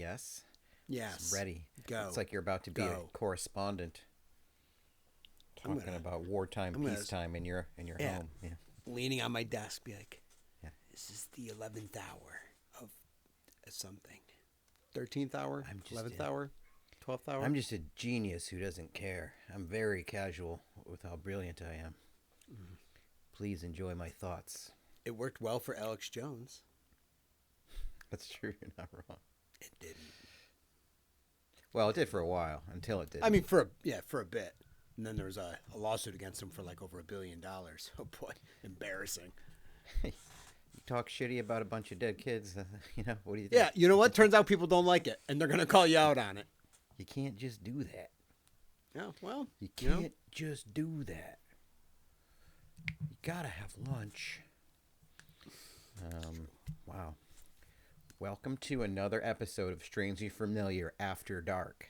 guess. Yes. It's ready. Go. It's like you're about to be a correspondent talking about wartime, peacetime in your home. Yeah. Leaning on my desk, be like, Yeah. this is the 11th hour of something. 13th hour? 11th hour? 12th hour? I'm just a genius who doesn't care. I'm very casual with how brilliant I am. Mm-hmm. Please enjoy my thoughts. It worked well for Alex Jones. That's true. You're not wrong. It didn't. Well, it did for a while until it did. I mean, for a bit. And then there was a lawsuit against him for like over $1 billion. Oh, boy. Embarrassing. You talk shitty about a bunch of dead kids. What do you think? Yeah, you know what? Turns out people don't like it, and they're going to call you out on it. You can't just do that. Yeah, well. You can't just do that. You gotta have lunch. Wow. Welcome to another episode of Strangely Familiar After Dark.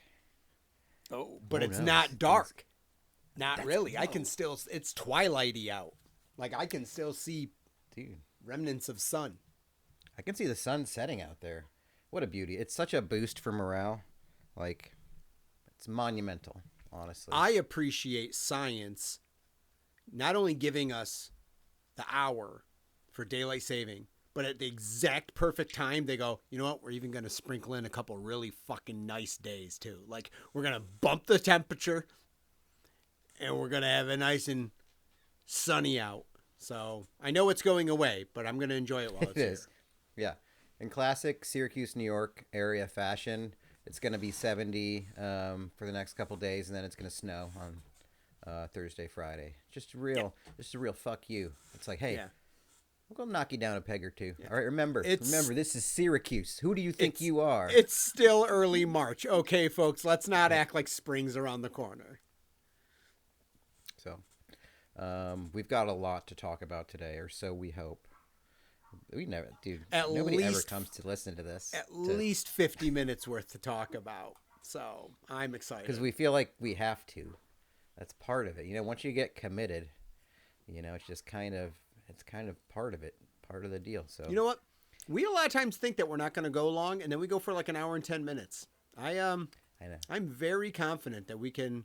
Oh, but it's not dark. Not really. I can still, it's twilighty out. Like, I can still see remnants of sun. I can see the sun setting out there. What a beauty. It's such a boost for morale. Like, it's monumental, honestly. I appreciate science not only giving us the hour for daylight saving, but at the exact perfect time, they go, you know what? We're even going to sprinkle in a couple really fucking nice days, too. Like, we're going to bump the temperature, and we're going to have it nice and sunny out. So, I know it's going away, but I'm going to enjoy it while it's here. Yeah. In classic Syracuse, New York area fashion, it's going to be 70 for the next couple days, and then it's going to snow on Thursday, Friday. Just a real fuck you. It's like, hey, we're going to knock you down a peg or two. Yeah. All right, remember, this is Syracuse. Who do you think you are? It's still early March. Okay, folks, let's not act like spring's around the corner. So, we've got a lot to talk about today, or so we hope. We never, dude. Nobody ever comes to listen to this. At least 50 minutes worth to talk about. So I'm excited because we feel like we have to. That's part of it. Once you get committed, it's just kind of part of it, part of the deal. So you know what? We a lot of times think that we're not going to go long, and then we go for like an hour and 10 minutes. I know. I'm very confident that we can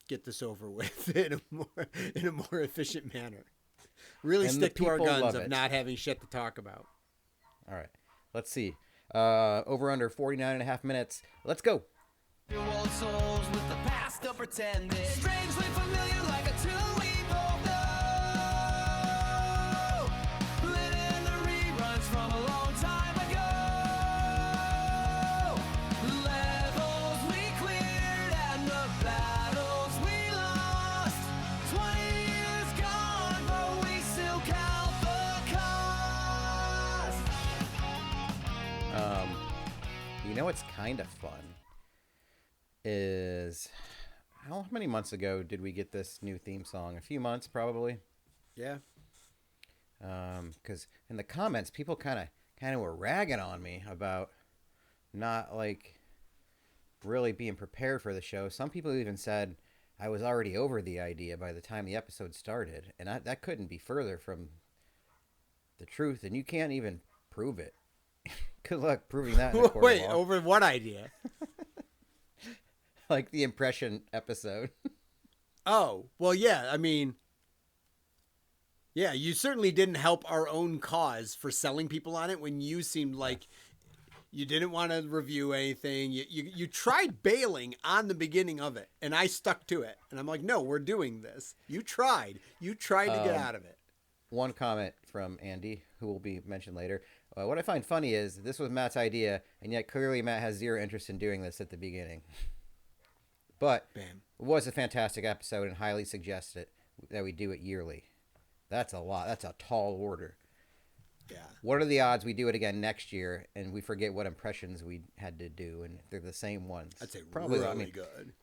get this over with in a more efficient manner. Really stick to our guns of not having shit to talk about. All right. Let's see. Over under 49.5 minutes. Let's go. Your old souls with the past to pretend it. Strangely familiar like a tune we both know. Living the reruns from a long time ago. Levels we cleared and the battles we lost. 20 years gone, but we still count the cost. What's kind of fun is how many months ago did we get this new theme song? A few months, probably. Yeah. Because in the comments, people kind of were ragging on me about not like really being prepared for the show. Some people even said I was already over the idea by the time the episode started, and that couldn't be further from the truth. And you can't even prove it. Good luck proving that. In a court Wait, of law. over what idea? Like the impression episode. Oh, well, yeah. I mean, yeah, you certainly didn't help our own cause for selling people on it when you seemed like you didn't want to review anything. You tried bailing on the beginning of it, and I stuck to it. And I'm like, no, we're doing this. You tried. You tried to get out of it. One comment from Andy, who will be mentioned later. What I find funny is this was Matt's idea, and yet clearly Matt has zero interest in doing this at the beginning. But it was a fantastic episode and highly suggested that we do it yearly. That's a lot. That's a tall order. Yeah. What are the odds we do it again next year and we forget what impressions we had to do and they're the same ones? I'd say probably really good.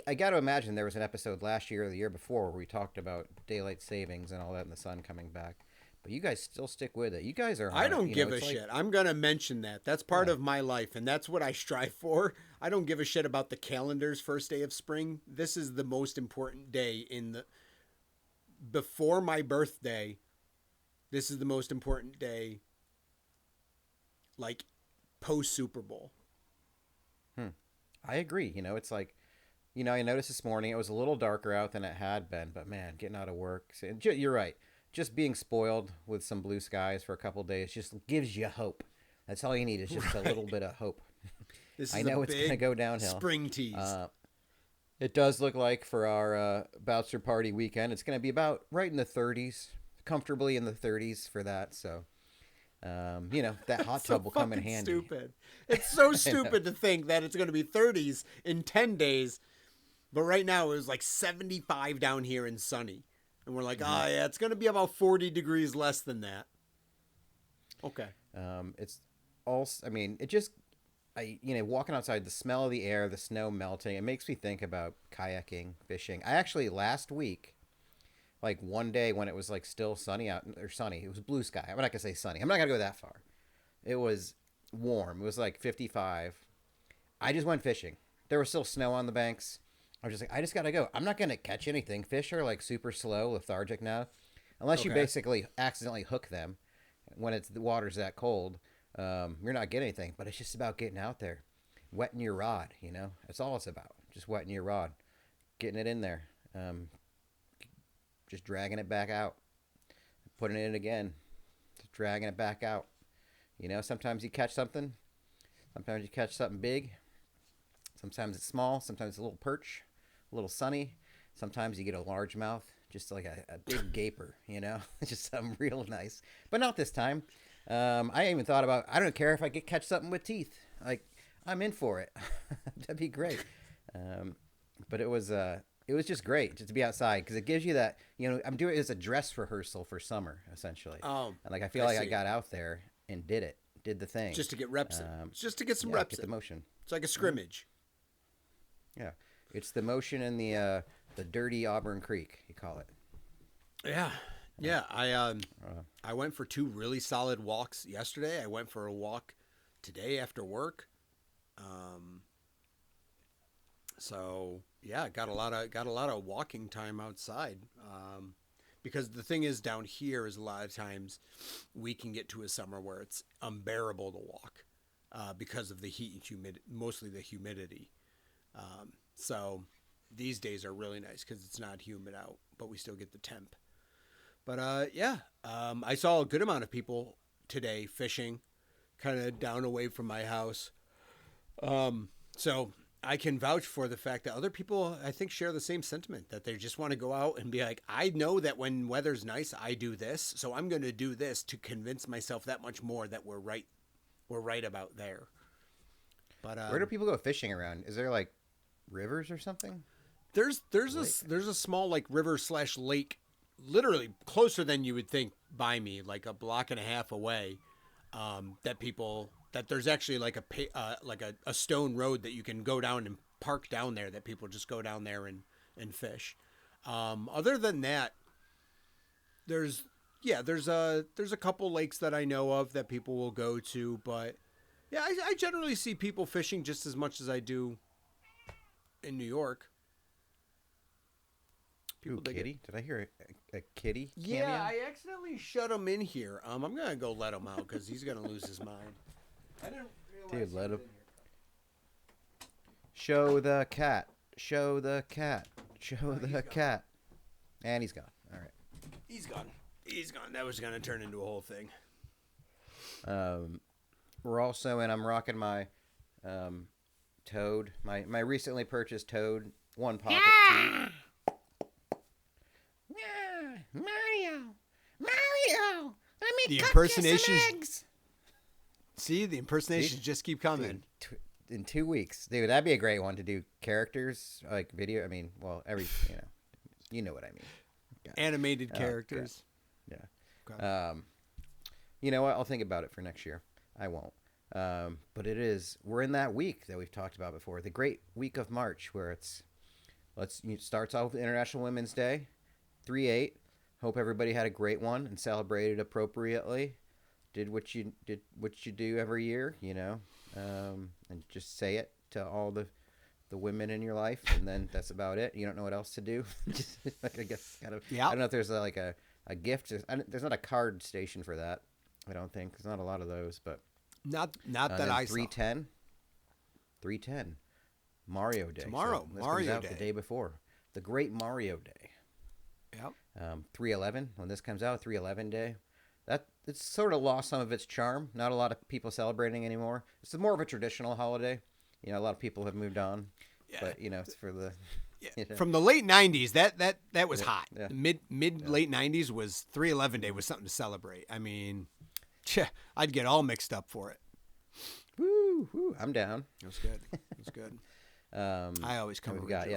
I got to imagine there was an episode last year or the year before where we talked about daylight savings and all that and the sun coming back. But you guys still stick with it. You guys are. I don't give a shit. I'm going to mention that. That's part of my life, and that's what I strive for. I don't give a shit about the calendar's first day of spring. This is the most important day before my birthday. This is the most important day, like, post Super Bowl. I agree. It's like, I noticed this morning it was a little darker out than it had been, but man, getting out of work. You're right. Just being spoiled with some blue skies for a couple days just gives you hope. That's all you need is just a little bit of hope. This is I know it's going to go downhill. Spring tease. It does look like for our Bachelor Party weekend, it's going to be about right in the 30s, comfortably in the 30s for that. So, that hot tub will come in handy. Stupid. It's so stupid to think that it's going to be 30s in 10 days. But right now it was like 75 down here and sunny. And we're like, yeah, it's going to be about 40 degrees less than that. Okay. It's also, it just, walking outside, the smell of the air, the snow melting, it makes me think about kayaking, fishing. I actually, last week, like one day when it was like still sunny out, or sunny, it was blue sky. I'm not going to say sunny. I'm not going to go that far. It was warm. It was like 55. I just went fishing. There was still snow on the banks. I was just like, I just got to go. I'm not going to catch anything. Fish are like super slow, lethargic now. Unless you basically accidentally hook them when the water's that cold. You're not getting anything, but it's just about getting out there, wetting your rod. That's all it's about. Just wetting your rod, getting it in there, just dragging it back out, putting it in again, just dragging it back out. Sometimes you catch something, sometimes you catch something big, sometimes it's small, sometimes it's a little perch, a little sunny, sometimes you get a largemouth, just like a big gaper. It's just something real nice, but not this time. I even thought about, I don't care if I catch something with teeth. Like, I'm in for it. That'd be great. But it was just great just to be outside because it gives you that, I'm doing it as a dress rehearsal for summer, essentially. Oh, and like, I feel like I got out there and did the thing. Just to get reps in. Just to get some reps get in. the motion. It's like a scrimmage. Yeah. It's the motion in the dirty Auburn Creek, you call it. Yeah. Yeah, I went for 2 really solid walks yesterday. I went for a walk today after work. So yeah, got a lot of walking time outside. Because the thing is down here is a lot of times we can get to a summer where it's unbearable to walk because of the heat and humidity, mostly the humidity. So these days are really nice because it's not humid out, but we still get the temp. But I saw a good amount of people today fishing, kind of down away from my house. So I can vouch for the fact that other people, I think, share the same sentiment, that they just want to go out and be like, I know that when weather's nice, I do this, so I'm going to do this to convince myself that much more that we're right about there. But where do people go fishing around? Is there like rivers or something? There's a small like river / lake, literally closer than you would think by me, like a block and a half away. That there's actually like a stone road that you can go down and park down there, that people just go down there and fish. Other than that, there's a couple lakes that I know of that people will go to, but yeah, I generally see people fishing just as much as I do in New York. Ooh, kitty? Did I hear a kitty cameo? Yeah, I accidentally shut him in here. I'm gonna go let him out because he's gonna lose his mind. I didn't realize. Dude, let him. Show the cat. Show the cat. Show the cat. And he's gone. All right. He's gone. That was gonna turn into a whole thing. We're also in. I'm rocking my Toad. My recently purchased Toad 1 pocket tee. Mario, let me the cook impersonations. you some eggs. See, the impersonations just keep coming. Dude, in 2 weeks, dude, that'd be a great one to do. Characters like video. You know what I mean. God. Animated characters. Yeah. Okay. You know what? I'll think about it for next year. I won't. But we're in that week that we've talked about before, the great week of March, where it starts off with International Women's Day, 3/8. Hope everybody had a great one and celebrated appropriately. Did what you do every year, and just say it to all the women in your life, and then that's about it. You don't know what else to do. Just, I guess kind of. Yeah. I don't know if there's like a gift. There's not a card station for that. I don't think there's not a lot of those, but Not that I saw. 310 Mario Day. Tomorrow, so this Mario comes out Day. the day before. The Great Mario Day. Yep. 311 when this comes out. 311 Day. It's sort of lost some of its charm. Not a lot of people celebrating anymore. It's more of a traditional holiday. You know, a lot of people have moved on. Yeah. But you know, it's for the From the late 90s, that was hot. Yeah. Late 90s was 311 Day was something to celebrate. I mean, I'd get all mixed up for it. Woo, I'm down. It was good. It was good. I always come we've got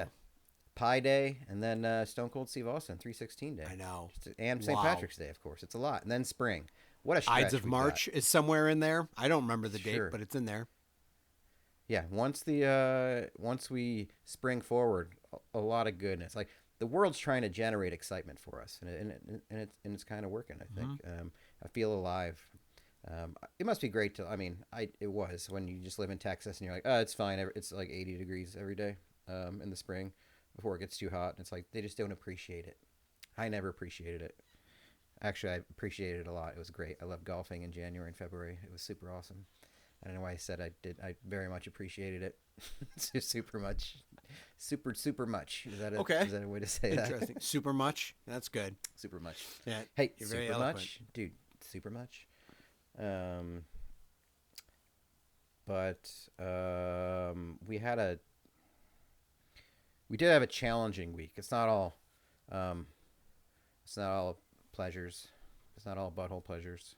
Pi Day, and then Stone Cold Steve Austin 316 Day. I know. And St. Patrick's Day, of course. It's a lot. And then spring. What a stretch. Ides of March is somewhere in there. I don't remember the date, Sure. but it's in there. Yeah, once we spring forward, a lot of goodness. Like the world's trying to generate excitement for us, and it's kind of working. I think I feel alive. It must be great to. I mean, it was when you just live in Texas and you're like, oh, it's fine. It's like 80 degrees every day in the spring before it gets too hot. And it's like they just don't appreciate it. I never appreciated it. Actually, I appreciated it a lot. It was great. I loved golfing in January and February. It was super awesome. I don't know why I said I did. I very much appreciated it. Super much. Is that a way to say that? Interesting. Super much. That's good. Super much. Yeah. Hey, you're very super eloquent. much, dude. Super much. But we did have a challenging week. It's not all pleasures. It's not all butthole pleasures.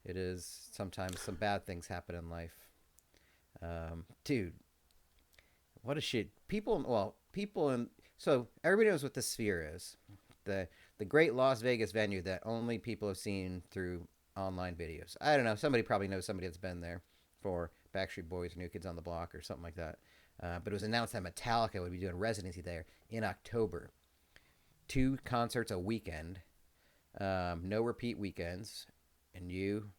It is sometimes some bad things happen in life. Dude, what a shit. So everybody knows what the Sphere is. The great Las Vegas venue that only people have seen through online videos. I don't know. Somebody probably knows somebody that's been there for Backstreet Boys or New Kids on the Block or something like that. But it was announced that Metallica would be doing residency there in October. 2 concerts a weekend. No repeat weekends. And you,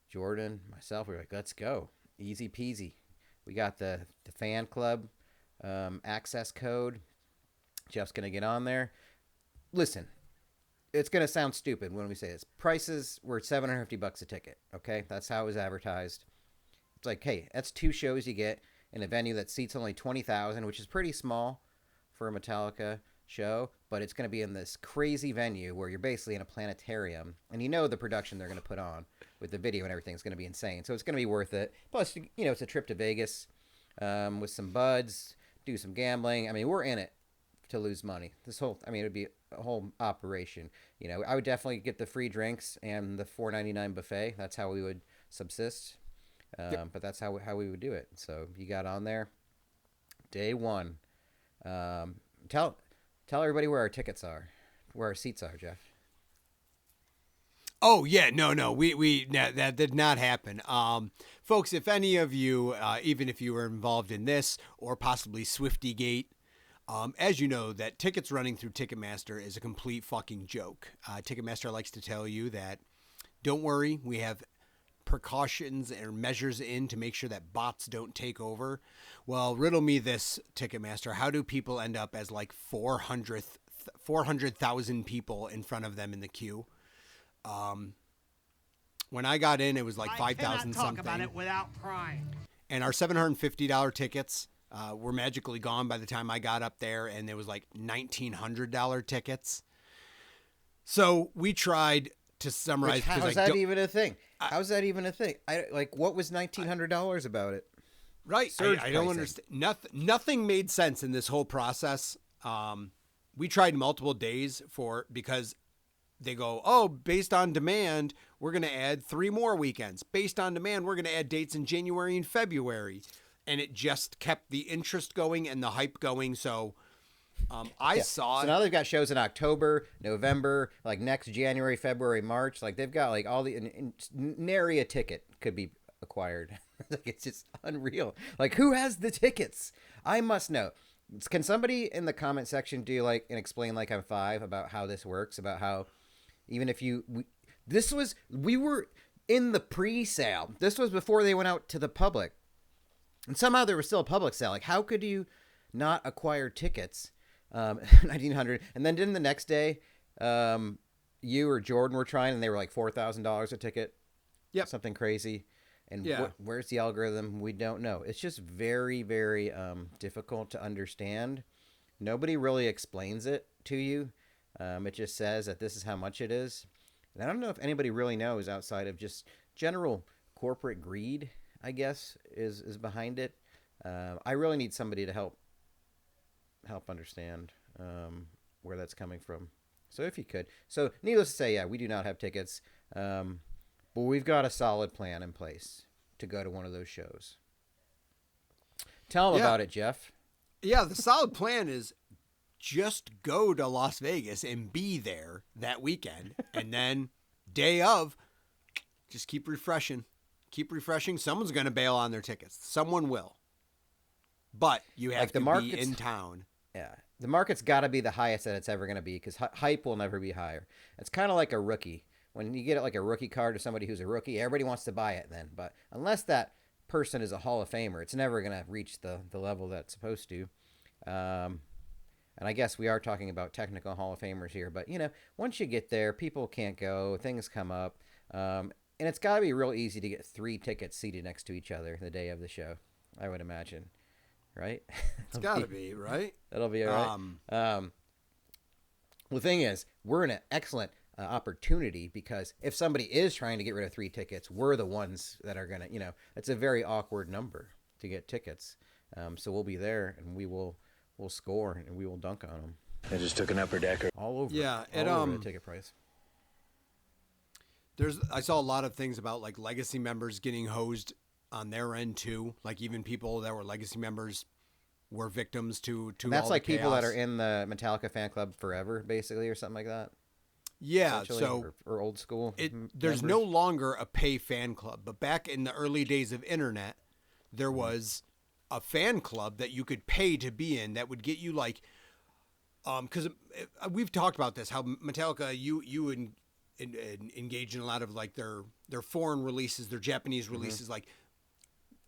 Jordan, myself, we were like, let's go. Easy peasy. We got the fan club access code. Jeff's going to get on there. Listen, it's going to sound stupid when we say this. Prices were $750 a ticket, okay? That's how it was advertised. It's like, hey, that's 2 shows you get in a venue that seats only 20,000, which is pretty small for a Metallica show, but it's going to be in this crazy venue where you're basically in a planetarium, and you know the production they're going to put on with the video and everything is going to be insane. So it's going to be worth it. Plus, you know, it's a trip to Vegas with some buds, do some gambling. I mean, we're in it to lose money. It would be a whole operation. You know, I would definitely get the free drinks and the $4.99 buffet. That's how we would subsist. Yep. But that's how we would do it. So you got on there. Day one. Tell everybody where our tickets are, where our seats are, Jeff. Oh yeah, no, that did not happen. Folks, if any of you, even if you were involved in this or possibly Swiftygate, as you know, that tickets running through Ticketmaster is a complete fucking joke. Ticketmaster likes to tell you that, don't worry, we have precautions and measures in to make sure that bots don't take over. Well, riddle me this, Ticketmaster. How do people end up as like 400,000 people in front of them in the queue? When I got in, it was like 5,000 something. Talk about it without crying. And our $750 tickets were magically gone by the time I got up there, and there was like $1,900 tickets. So we tried to summarize. How's that even a thing? How's that even a thing? What was $1,900 about it? Right. I don't understand. Nothing made sense in this whole process. We tried multiple days because they go, oh, based on demand, we're going to add 3 more weekends. Based on demand, we're going to add dates in January and February. And it just kept the interest going and the hype going. So saw. So now they've got shows in October, November, like next January, February, March. Like they've got like all the nary a ticket could be acquired. Like it's just unreal. Like who has the tickets? I must know. Can somebody in the comment section do like and explain like I'm 5 about how this works? About how even if we were in the pre-sale. This was before they went out to the public, and somehow there was still a public sale. Like how could you not acquire tickets? 1,900, and then didn't the next day, you or Jordan were trying, and they were like $4,000 a ticket. Yep. Something crazy. And Yeah. where's the algorithm? We don't know. It's just very, very difficult to understand. Nobody really explains it to you. It just says that this is how much it is. And I don't know if anybody really knows outside of just general corporate greed, I guess, is behind it. I really need somebody to help understand where that's coming from. So if you could. So needless to say, yeah, we do not have tickets. But we've got a solid plan in place to go to one of those shows. Tell them about it, Jeff. Yeah, the solid plan is just go to Las Vegas and be there that weekend. And then day of, just keep refreshing. Keep refreshing. Someone's going to bail on their tickets. Someone will. But you have to be in town. Yeah. The market's got to be the highest that it's ever going to be because hype will never be higher. It's kind of like a rookie. When you get like a rookie card to somebody who's a rookie, everybody wants to buy it then. But unless that person is a Hall of Famer, it's never going to reach the level that it's supposed to. And I guess we are talking about technical Hall of Famers here. But, once you get there, people can't go. Things come up. And it's got to be real easy to get 3 tickets seated next to each other the day of the show, I would imagine. Right? It's got to be, right? That'll be all right. The thing is, we're in an excellent opportunity because if somebody is trying to get rid of 3 tickets, we're the ones that are going to, it's a very awkward number to get tickets. So we'll be there and we'll score and we will dunk on them. I just took an upper decker. All over. Yeah. All over the ticket price. I saw a lot of things about like legacy members getting hosed on their end too. Like even people that were legacy members were victims to and that's all like the chaos. People that are in the Metallica fan club forever, basically, or something like that. Yeah, so or old school. There's no longer a pay fan club, but back in the early days of internet, there was a fan club that you could pay to be in that would get you like, because we've talked about this how Metallica you engage in a lot of like their foreign releases, their Japanese releases, like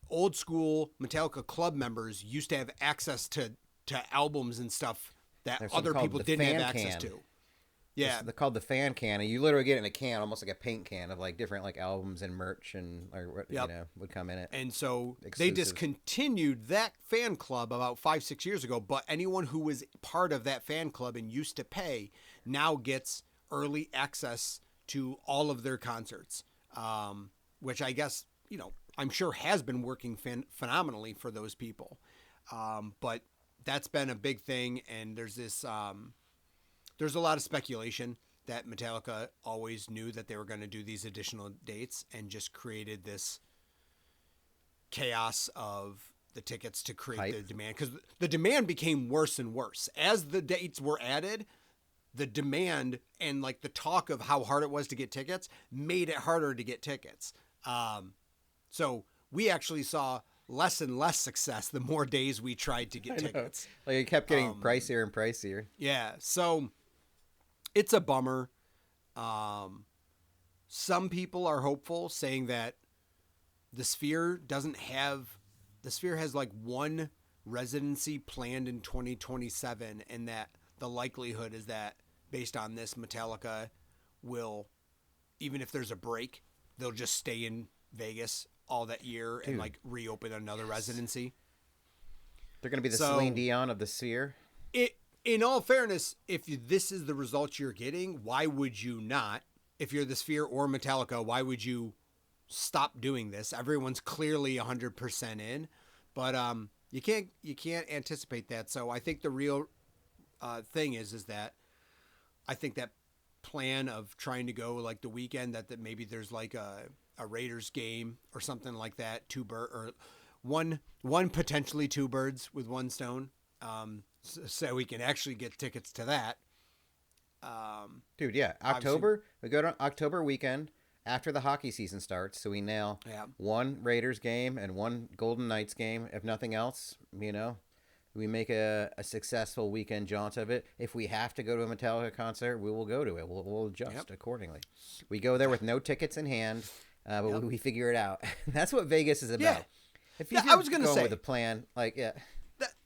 old school Metallica club members used to have access to albums and stuff that other people didn't have access to. Yeah, they're called the fan can, and you literally get it in a can, almost like a paint can of like different like albums and merch and would come in it. And so Exclusive. They discontinued that fan club about 5-6 years ago. But anyone who was part of that fan club and used to pay now gets early access to all of their concerts, which I guess I'm sure has been working phenomenally for those people. But that's been a big thing, and there's this. There's a lot of speculation that Metallica always knew that they were going to do these additional dates and just created this chaos of the tickets to create the demand. Because the demand became worse and worse. As the dates were added, the demand and like the talk of how hard it was to get tickets made it harder to get tickets. So we actually saw less and less success the more days we tried to get tickets. Like it kept getting pricier and pricier. Yeah, so it's a bummer. Some people are hopeful, saying that the Sphere has like one residency planned in 2027, and that the likelihood is that based on this, Metallica will, even if there's a break, they'll just stay in Vegas all that year and like reopen another residency. They're going to be the Celine Dion of the Sphere. In all fairness, if this is the result you're getting, why would you not? If you're the Sphere or Metallica, why would you stop doing this? Everyone's clearly 100% in, but you can't anticipate that. So I think the real thing is that I think that plan of trying to go like the weekend that maybe there's like a Raiders game or something like that, one potentially 2 birds with 1 stone. So we can actually get tickets to that. Dude, yeah. We go to October weekend after the hockey season starts. So we nail 1 Raiders game and 1 Golden Knights game. If nothing else, we make a successful weekend jaunt of it. If we have to go to a Metallica concert, we will go to it. We'll adjust accordingly. We go there with no tickets in hand, but we figure it out. That's what Vegas is about. Yeah. If you're I was going to say with a plan,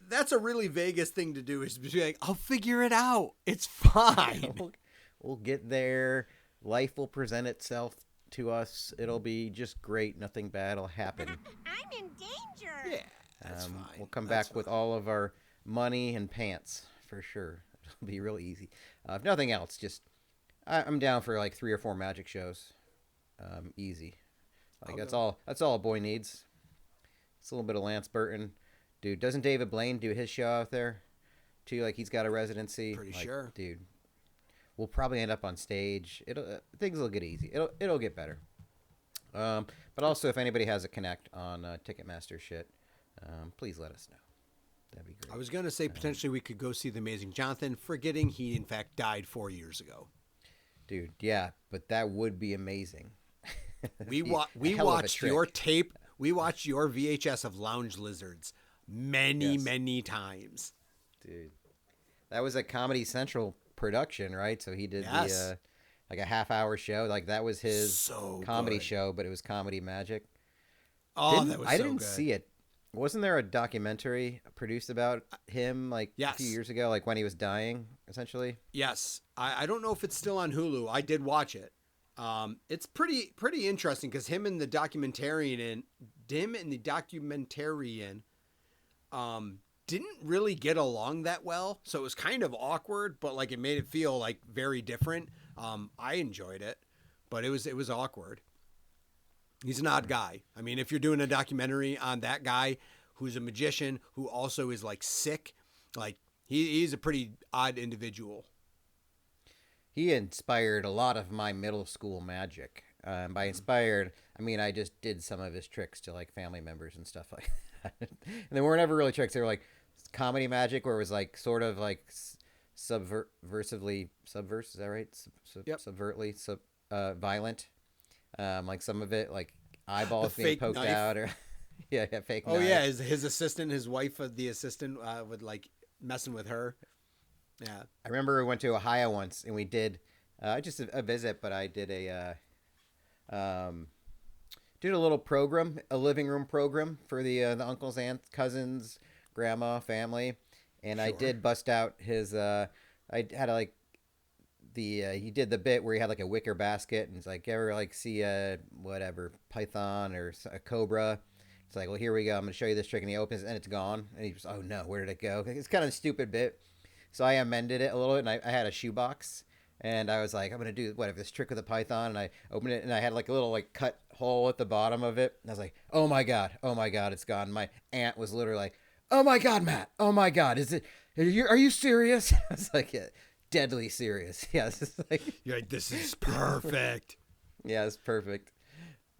that's a really Vegas thing to do, is to be like, I'll figure it out. It's fine. We'll get there. Life will present itself to us, it'll be just great. Nothing bad will happen. I'm in danger. Yeah, that's fine. We'll come back with all of our money and pants for sure. It'll be real easy. If nothing else, just I'm down for like 3 or 4 magic shows. Easy. Like that's all a boy needs. It's a little bit of Lance Burton. Dude, doesn't David Blaine do his show out there too? Like he's got a residency. Pretty like, sure. Dude, we'll probably end up on stage. Things will get easy. It'll get better. But also, if anybody has a connect on Ticketmaster shit, please let us know. That'd be great. I was going to say potentially we could go see The Amazing Jonathan, forgetting he, in fact, died 4 years ago. Dude, yeah, but that would be amazing. We watched your tape. We watched your VHS of Lounge Lizards many times. Dude, that was a Comedy Central production, right? So he did the like a half-hour show. Like that was his comedy show, but it was Comedy Magic. Oh, that was I so didn't good. see it. Wasn't there a documentary produced about him like a few years ago, like when he was dying, essentially? Yes. I don't know if it's still on Hulu. I did watch it. It's pretty interesting because him and the documentarian didn't really get along that well. So it was kind of awkward, but like it made it feel like very different. I enjoyed it, but it was awkward. He's an odd guy. I mean, if you're doing a documentary on that guy who's a magician who also is like sick, like he's a pretty odd individual. He inspired a lot of my middle school magic. By inspired, I mean I just did some of his tricks to like family members and stuff like that. And they weren't ever really tricks. They were like comedy magic where it was like sort of like subversively, is that right? Yep. Subvertly, violent. Like some of it, like eyeballs being fake poked knife. out, or fake. Oh knife. yeah, his assistant, his wife, the assistant, would like messing with her. Yeah, I remember we went to Ohio once, and we did just a visit, but I did a little program, a living room program for the uncles, aunts, cousins, grandma, family, and I did bust out his. I had like. He did the bit where he had like a wicker basket and it's like, ever like see a whatever python or a cobra? It's like, well, here we go. I'm going to show you this trick. And he opens it and it's gone. And he just, oh no, where did it go? It's kind of a stupid bit. So I amended it a little bit and I had a shoebox and I was like, I'm going to do this trick with a python. And I opened it and I had like a little like cut hole at the bottom of it. And I was like, oh my God, it's gone. My aunt was literally like, oh my God, Matt. Oh my God. Are you serious? I was like, yeah. Deadly serious. Yeah, you're like, this is perfect. Yeah, it's perfect.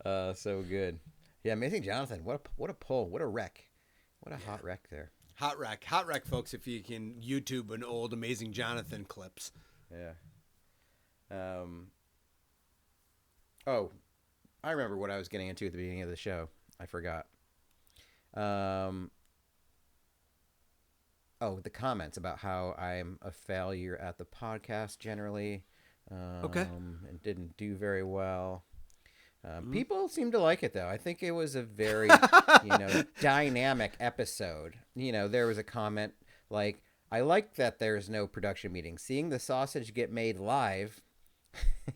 So good. Yeah, Amazing Jonathan. What a pull. What a wreck. What a hot wreck there. Hot wreck, folks. If you can YouTube an old Amazing Jonathan clips. Yeah. Oh, I remember what I was getting into at the beginning of the show. I forgot. Oh, the comments about how I'm a failure at the podcast generally. And didn't do very well. People seem to like it, though. I think it was a very, dynamic episode. There was a comment like, I like that there's no production meeting. Seeing the sausage get made live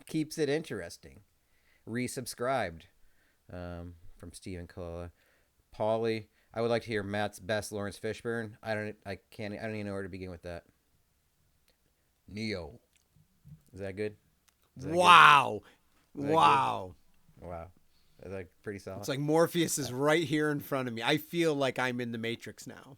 keeps it interesting. Resubscribed from Stephen Cola. Paulie. I would like to hear Matt's best Lawrence Fishburne. I don't even know where to begin with that. Neo. Is that good? Wow. Good? Wow. Wow. Is that pretty solid? It's like Morpheus is right here in front of me. I feel like I'm in the Matrix now.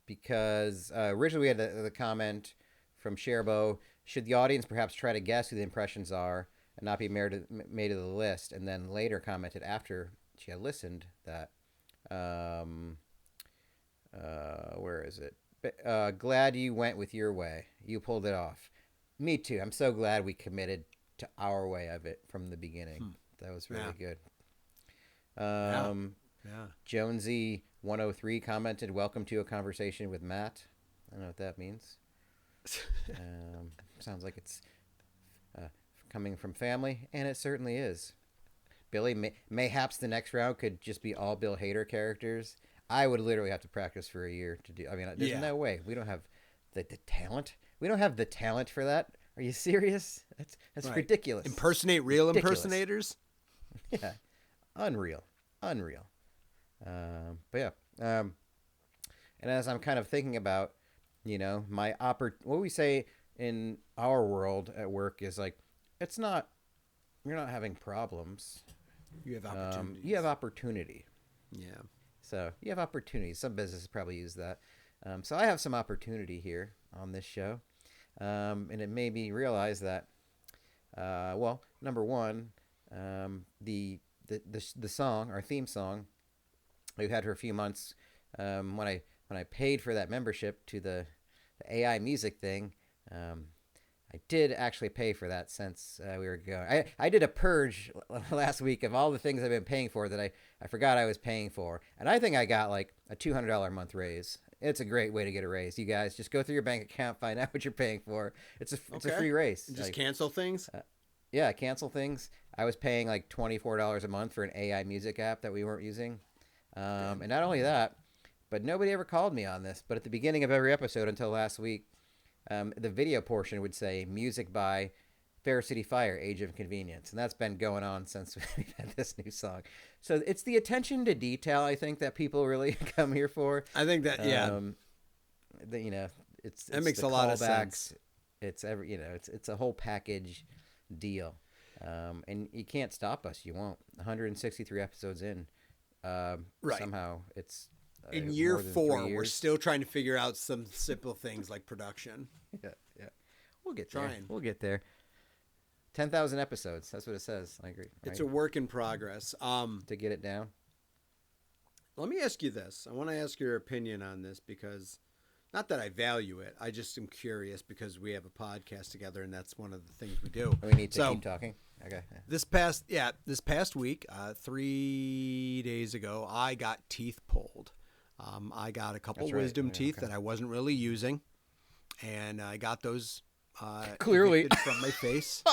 Because originally we had the comment from Sherbo, should the audience perhaps try to guess who the impressions are and not be made to the list? And then later commented after she had listened that where is it? Glad you went with your way. You pulled it off. Me too. I'm so glad we committed to our way of it from the beginning. That was really good. Jonesy 103 commented, welcome to a conversation with Matt. I don't know what that means. Sounds like it's coming from family, and it certainly is. Billy, mayhaps the next round could just be all Bill Hader characters. I would literally have to practice for a year to do. I mean, there's no way. We don't have the talent. We don't have the talent for that. Are you serious? That's Right. ridiculous. Impersonate real Ridiculous. impersonators. Yeah, unreal. But yeah, and as I'm kind of thinking about, my what we say in our world at work is like, it's not, you're not having problems. You have opportunities. You have opportunity. Yeah. So you have opportunities. Some businesses probably use that. So I have some opportunity here on this show, and it made me realize that, well, number one, the song, our theme song, we've had for a few months. When I paid for that membership to the AI music thing, I did actually pay for that since we were going. I did a purge last week of all the things I've been paying for that I forgot I was paying for. And I think I got like a $200 a month raise. It's a great way to get a raise. You guys just go through your bank account, find out what you're paying for. It's a free raise. Just like, cancel things? Yeah, cancel things. I was paying like $24 a month for an AI music app that we weren't using. And not only that, but nobody ever called me on this. But at the beginning of every episode until last week, the video portion would say music by Fair City Fire, Age of Convenience. And that's been going on since we've had this new song. So it's the attention to detail, I think, that people really come here for. I think that, yeah. It's that makes the a lot of callbacks. sense. It's it's a whole package deal. And you can't stop us. You won't. 163 episodes in. Right. Somehow it's in year more than 4, 3 years. we're still trying to figure out some simple things like production. Yeah. We'll get there. Trying. We'll get there. 10,000 episodes. That's what it says. I agree. It's a work in progress. To get it down. Let me ask you this. I want to ask your opinion on this because, not that I value it, I just am curious because we have a podcast together and that's one of the things we do. We need to keep talking. Okay. This past week, 3 days ago, I got teeth pulled. I got a couple wisdom teeth that I wasn't really using, and I got those clearly evicted from my face.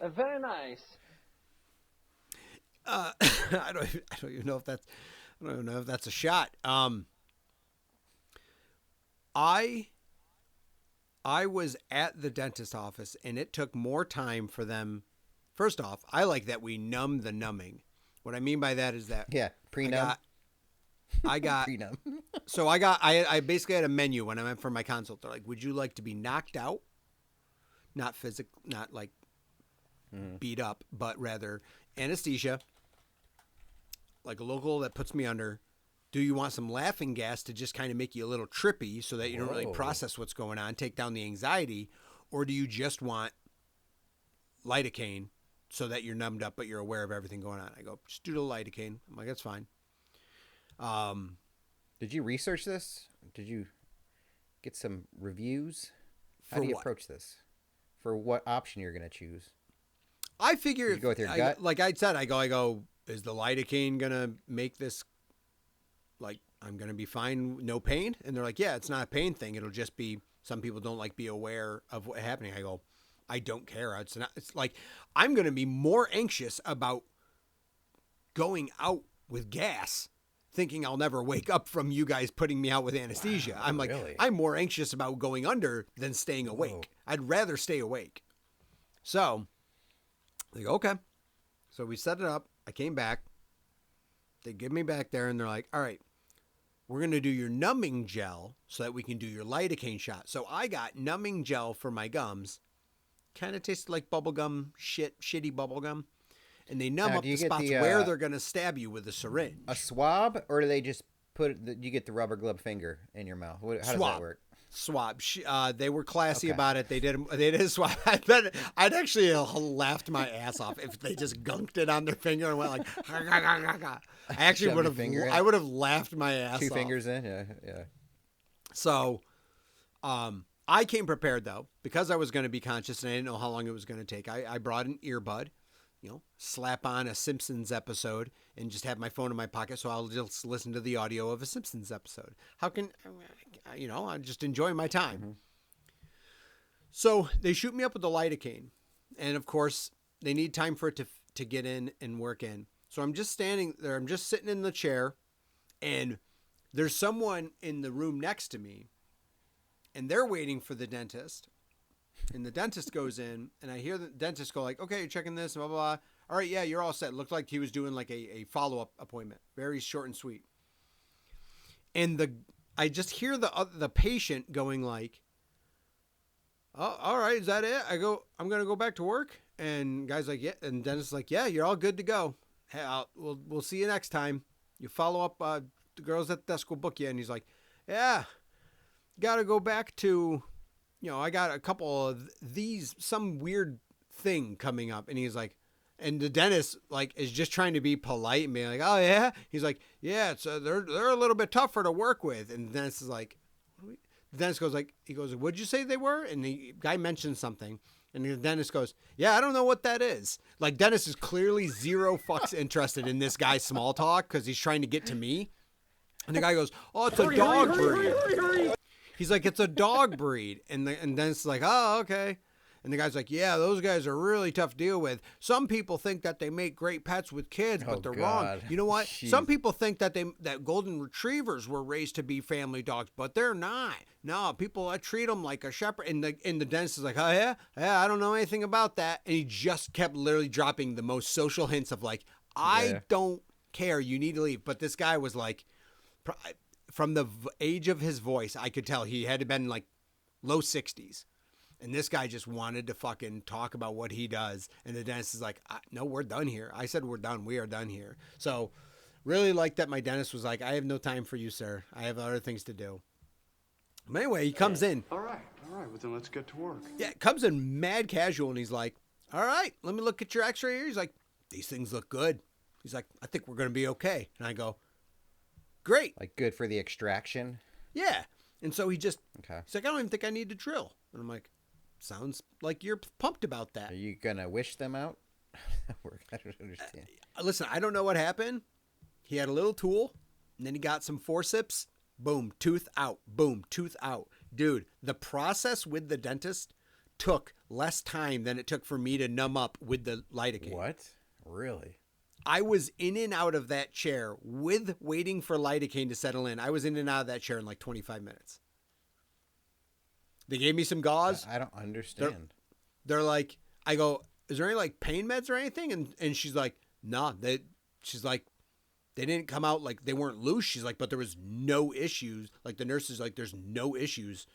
Very nice. I don't even know if that's a shot. I was at the dentist office, and it took more time for them. First off, I like that we numb the numbing. What I mean by that is that pre-numb. I got pre-numb. So I basically had a menu when I went for my consult. They're like, "Would you like to be knocked out? Not not like beat up, but rather anesthesia, like a local that puts me under. Do you want some laughing gas to just kind of make you a little trippy so that you don't really process what's going on, take down the anxiety, or do you just want lidocaine so that you're numbed up but you're aware of everything going on?" I go, "Just do the lidocaine." I'm like, "That's fine." Did you research this? Did you get some reviews? How do you approach this? For what option you're going to choose? I figure you go with your gut? Like I said, I go, is the lidocaine going to make this, like, I'm going to be fine, no pain? And they're like, yeah, it's not a pain thing. It'll just be, some people don't like be aware of what's happening. I go, I don't care. It's like, I'm going to be more anxious about going out with gas, thinking I'll never wake up from you guys putting me out with anesthesia. I'm like, really? I'm more anxious about going under than staying awake. Whoa. I'd rather stay awake. So they go, okay. So we set it up. I came back. They give me back there and they're like, all right, we're going to do your numbing gel so that we can do your lidocaine shot. So I got numbing gel for my gums. Kind of tasted like bubblegum, shitty bubblegum. And they numb up the spots where they're going to stab you with a syringe. A swab, or do they just you get the rubber glove finger in your mouth? How does that work? Swab. They were classy about it. They did a swab. I'd actually laughed my ass off if they just gunked it on their finger and went like, I actually would have. I would have laughed my ass off. 2 fingers in, yeah. So, I came prepared though because I was going to be conscious and I didn't know how long it was going to take. I brought an earbud. Slap on a Simpsons episode and just have my phone in my pocket so I'll just listen to the audio of a Simpsons episode. How can, I just enjoy my time. Mm-hmm. So they shoot me up with the lidocaine. And of course, they need time for it to get in and work in. So I'm just standing there. I'm just sitting in the chair. And there's someone in the room next to me. And they're waiting for the dentist. And the dentist goes in, and I hear the dentist go like, okay, you're checking this, blah, blah, blah. All right, yeah, you're all set. Looked like he was doing like a follow-up appointment. Very short and sweet. And I just hear the patient going like, oh, all right, is that it? I'm going to go back to work. And guy's like, yeah. And dentist's like, yeah, you're all good to go. Hey, we'll see you next time. You follow up, the girls at the desk will book you. And he's like, yeah, got to go back to, I got a couple of some weird thing coming up. And he's like, and the dentist like is just trying to be polite and be like, oh yeah. He's like, yeah, it's they're a little bit tougher to work with. And the dentist is like, the dentist goes like, he goes, what'd you say they were? And the guy mentioned something. And the dentist goes, yeah, I don't know what that is. Like, dentist is clearly zero fucks interested in this guy's small talk because he's trying to get to me. And the guy goes, oh, it's a dog breed. He's like, it's a dog breed. And dentist is like, oh, okay. And the guy's like, yeah, those guys are really tough to deal with. Some people think that they make great pets with kids, but they're wrong. You know what? Jeez. Some people think that golden retrievers were raised to be family dogs, but they're not. No, people treat them like a shepherd. And the dentist is like, oh, yeah? Yeah, I don't know anything about that. And he just kept literally dropping the most social hints of like, I don't care. You need to leave. But this guy was like, from the age of his voice, I could tell he had been like low 60s. And this guy just wanted to fucking talk about what he does. And the dentist is like, no, we're done here. I said we're done. We are done here. So really like that my dentist was like, I have no time for you, sir. I have other things to do. But anyway, he comes in. All right. Well, then let's get to work. Yeah, comes in mad casual. And he's like, all right, let me look at your x-ray here. He's like, these things look good. He's like, I think we're going to be okay. And I go, great. Like good for the extraction? Yeah. And so he's Okay. like, I don't even think I need to drill. And I'm like, sounds like you're pumped about that. Are you going to wish them out? I don't understand. Listen, I don't know what happened. He had a little tool, and then he got some forceps. Boom, tooth out. Boom, tooth out. Dude, the process with the dentist took less time than it took for me to numb up with the lidocaine. What? Really? I was in and out of that chair with waiting for lidocaine to settle in. I was in and out of that chair in like 25 minutes. They gave me some gauze. I don't understand. They're like, I go, is there any like pain meds or anything? And she's like, nah. She's like, they didn't come out like they weren't loose. She's like, but there was no issues. Like the nurse is like, there's no issues.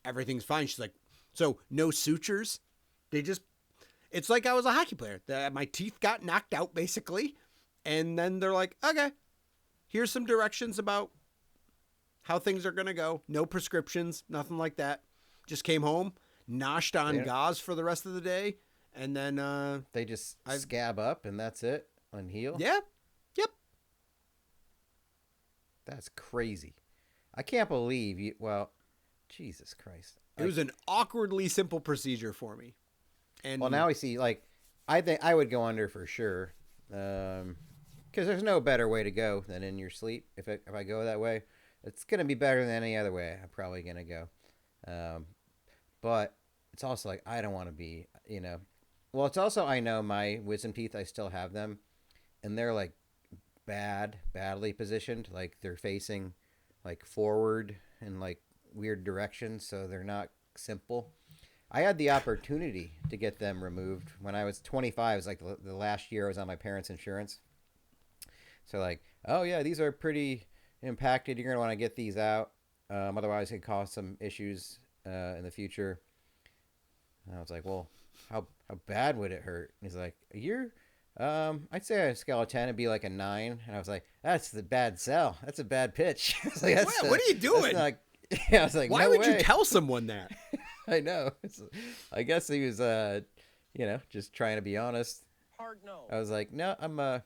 Everything's fine. She's like, so no sutures. It's like I was a hockey player. My teeth got knocked out basically. And then they're like, okay, here's some directions about how things are going to go. No prescriptions, nothing like that. Just came home, noshed on gauze for the rest of the day, and then they just scab up and that's it? Unheal? Yeah. Yep. That's crazy. I can't believe you. Well, Jesus Christ. It was an awkwardly simple procedure for me. And well, now we see, like, I think I would go under for sure. Because there's no better way to go than in your sleep. If I go that way, it's going to be better than any other way I'm probably going to go. But it's also like, I don't want to be, well, it's also, I know my wisdom teeth, I still have them, and they're like badly positioned. Like they're facing like forward in like weird directions. So they're not simple. I had the opportunity to get them removed when I was 25. It was like the last year I was on my parents' insurance. So like, oh yeah, these are pretty impacted. You're going to want to get these out. Otherwise it could cause some issues in the future. And I was like, well, how bad would it hurt? And he's like, I'd say a scale of 10 would be like a 9. And I was like, that's the bad sell. That's a bad pitch. I was like, what are you doing? Yeah, I was like, why would you tell someone that? I know. I guess he was, just trying to be honest. Hard no. I was like, no,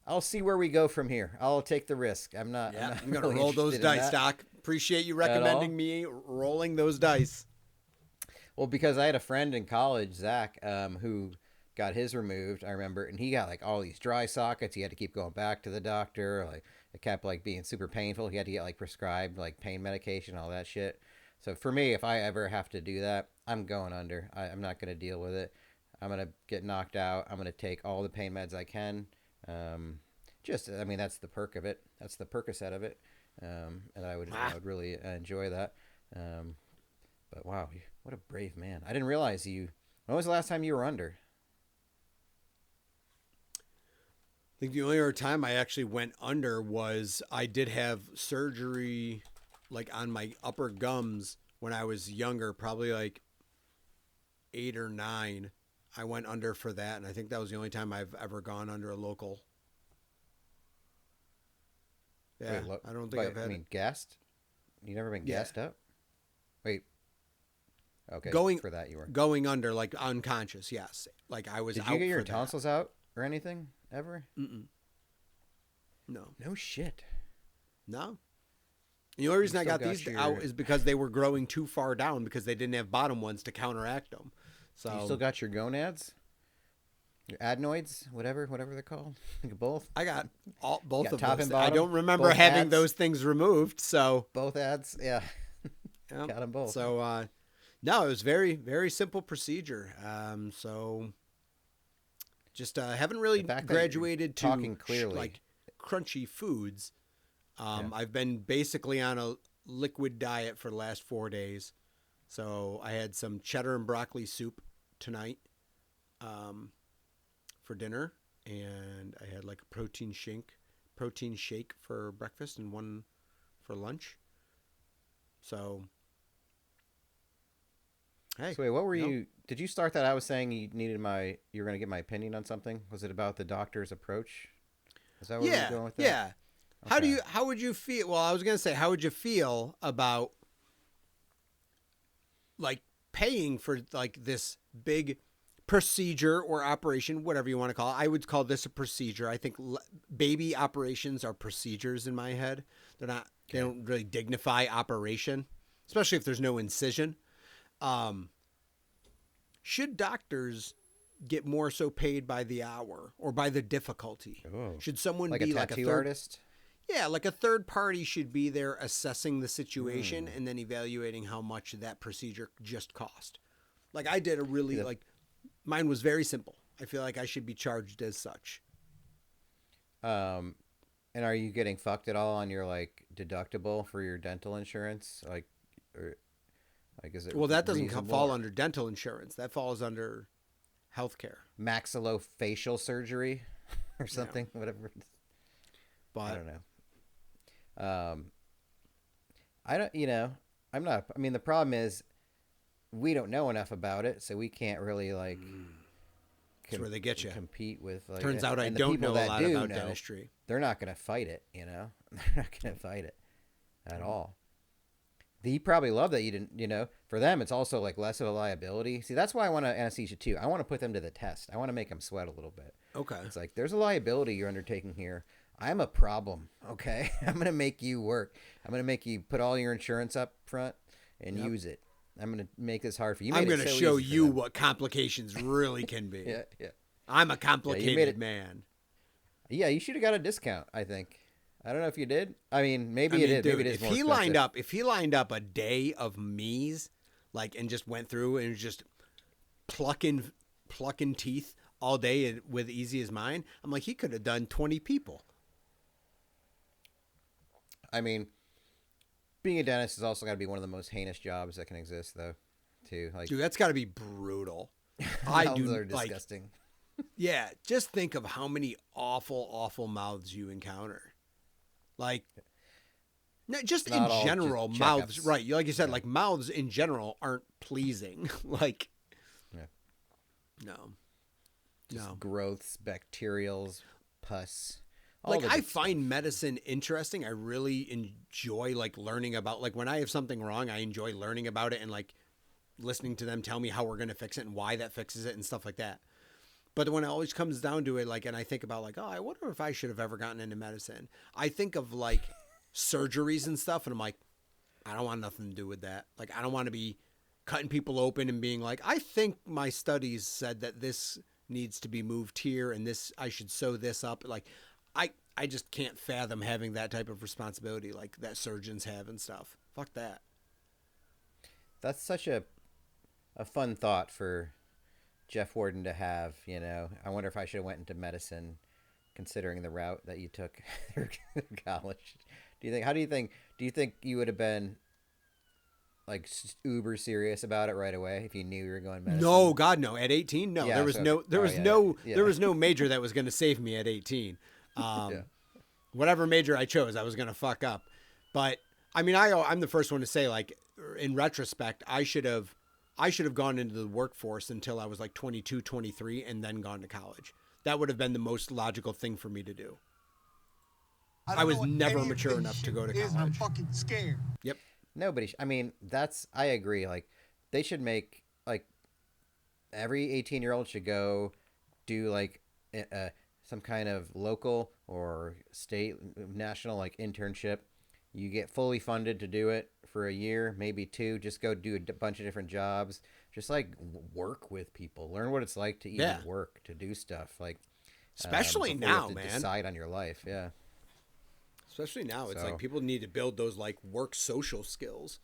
I'll see where we go from here. I'll take the risk. I'm not I'm going to really roll those interested in dice, that Doc. Appreciate you recommending me rolling those dice. Well, because I had a friend in college, Zach, who got his removed, I remember, and he got like all these dry sockets. He had to keep going back to the doctor. Like it kept like being super painful. He had to get like prescribed like pain medication, all that shit. So for me, if I ever have to do that, I'm going under. I'm not going to deal with it. I'm going to get knocked out. I'm going to take all the pain meds I can. That's the perk of it. That's the Percocet of it. And I would really enjoy that. But wow, What a brave man. I didn't realize you. When was the last time you were under? I think the only other time I actually went under was I did have surgery like on my upper gums when I was younger, probably like 8 or 9. I went under for that, and I think that was the only time I've ever gone under a local. Yeah, Wait, I don't think I've had it. Gassed? You never been gassed up? Wait. Okay, Going for that you were. going under, like unconscious, yes. Like I was Did out you get your for that. tonsils out or anything ever? Mm-mm. No. No shit. No. The only reason I still got got these your- out is because they were growing too far down because they didn't have bottom ones to counteract them. So You still got your gonads? Your adenoids? Whatever they're called? Both? I got both got of top those. and I bottom? don't remember Both having ads? those things removed. So Both ads? Yeah. yeah. Got them both. So no, it was very, very simple procedure. So just haven't really The fact that you're graduated to talking clearly. like crunchy foods. I've been basically on a liquid diet for the last 4 days. So I had some cheddar and broccoli soup tonight for dinner, and I had like a protein shake for breakfast and one for lunch. So hey, So wait, what were no. you? Did you start that? I was saying you were going to get my opinion on something. Was it about the doctor's approach? Is that where Yeah, we're going with that? yeah. Okay. How would you feel? Well, I was gonna say, how would you feel about like paying for like this big procedure or operation, whatever you want to call it? I would call this a procedure. I think baby operations are procedures in my head. They're not. They don't really dignify operation, especially if there's no incision. Should doctors get more so paid by the hour or by the difficulty? Oh. Should someone Like be a like a tattoo third artist? Yeah, like a third party should be there assessing the Hmm. situation and then evaluating how much that procedure just cost. Like I did a really like mine was very simple. I feel like I should be charged as such. And are you getting fucked at all on your like deductible for your dental insurance? Like, or like is it? Well, that doesn't reasonable? fall under dental insurance. That falls under healthcare. Maxillofacial surgery or something, whatever. But I don't know. I don't. I'm not. I mean, the problem is we don't know enough about it, so we can't really like. That's where they get you. Compete with. Like, Turns out I and the don't people know a that lot do about know, dentistry. They're not going to fight it. They're not going to fight it at all. They probably love that you didn't. For them, it's also like less of a liability. See, that's why I want anesthesia too. I want to put them to the test. I want to make them sweat a little bit. Okay. It's like there's a liability you're undertaking here. I'm a problem, okay? I'm going to make you work. I'm going to make you put all your insurance up front and use it. I'm going to make this hard for you. I'm going to show you what complications really can be. Yeah. I'm a complicated it- man. Yeah, you should have got a discount, I think. I don't know if you did. I mean, maybe I you mean, did. dude, Maybe it is if more he expensive. lined up a day of me's, like, and just went through and just plucking teeth all day with easy as mine, I'm like, he could have done 20 people. I mean, being a dentist is also got to be one of the most heinous jobs that can exist, though, too. Like, Dude, that's got to be brutal. mouths are disgusting. Yeah, just think of how many awful mouths you encounter. Like, no, just Not in all general, just mouths, checkups. right? Like you said, like mouths in general aren't pleasing. Like, Yeah. no. Just growths, bacterials, pus. all Like the I good stuff. find medicine interesting. I really enjoy like learning about like when I have something wrong, I enjoy learning about it and like listening to them tell me how we're going to fix it and why that fixes it and stuff like that. But when it always comes down to it, like, and I think about like, oh, I wonder if I should have ever gotten into medicine. I think of like surgeries and stuff, and I'm like, I don't want nothing to do with that. Like, I don't want to be cutting people open and being like, I think my studies said that this needs to be moved here and this, I should sew this up. Like, I just can't fathom having that type of responsibility like that surgeons have and stuff. Fuck that. That's such a fun thought for Jeff Warden to have, I wonder if I should have went into medicine considering the route that you took through college. Do you think you would have been like uber serious about it right away if you knew you were going medicine? No, God, no. At 18, no. Yeah, There was so- no, there oh, was yeah, no, yeah. there was no major that was going to save me at 18. Yeah. Whatever major I chose, I was going to fuck up. But I mean, I'm the first one to say, like, in retrospect, I should have gone into the workforce until I was like 22, 23, and then gone to college. That would have been the most logical thing for me to do. I was never mature enough to go to college. I'm fucking scared. Yep. Nobody. I mean, I agree. Like, they should make like every 18-year-old should go do like some kind of local or state, national like internship. You get fully funded to do it for a year, maybe 2. Just go do a bunch of different jobs. Just like work with people, learn what it's like to even work, to do stuff. Like, Especially before you have now, to man. decide on your life. Yeah. Especially now, it's So- like people need to build those like work social skills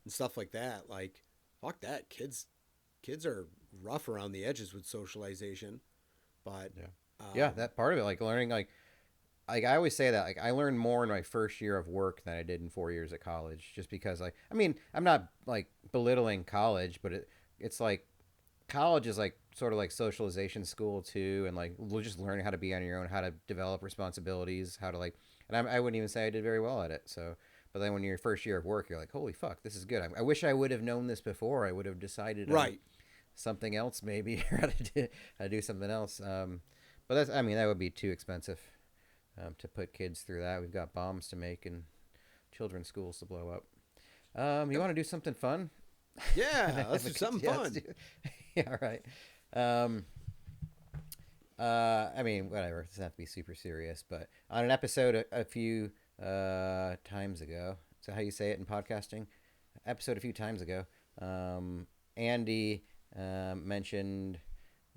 and stuff like that. Like, fuck that. Kids are rough around the edges with socialization, but Yeah, that part of it, like learning, like I always say that, like I learned more in my first year of work than I did in 4 years at college, just because, like, I mean, I'm not like belittling college, but it's like college is like sort of like socialization school too, and like just learning how to be on your own, how to develop responsibilities, how to like, and I wouldn't even say I did very well at it. So, but then when you're first year of work, you're like, holy fuck, this is good. I wish I would have known this before. I would have decided right. something else maybe, or how to do something else. But that's, I mean, that would be too expensive to put kids through that. We've got bombs to make and children's schools to blow up. You want to do something fun? Yeah, let's do something Yeah, fun. let's do- yeah, all right. I mean, whatever. It doesn't have to be super serious, but on an episode a few times ago, is that how you say it in podcasting? Episode a few times ago, Andy mentioned,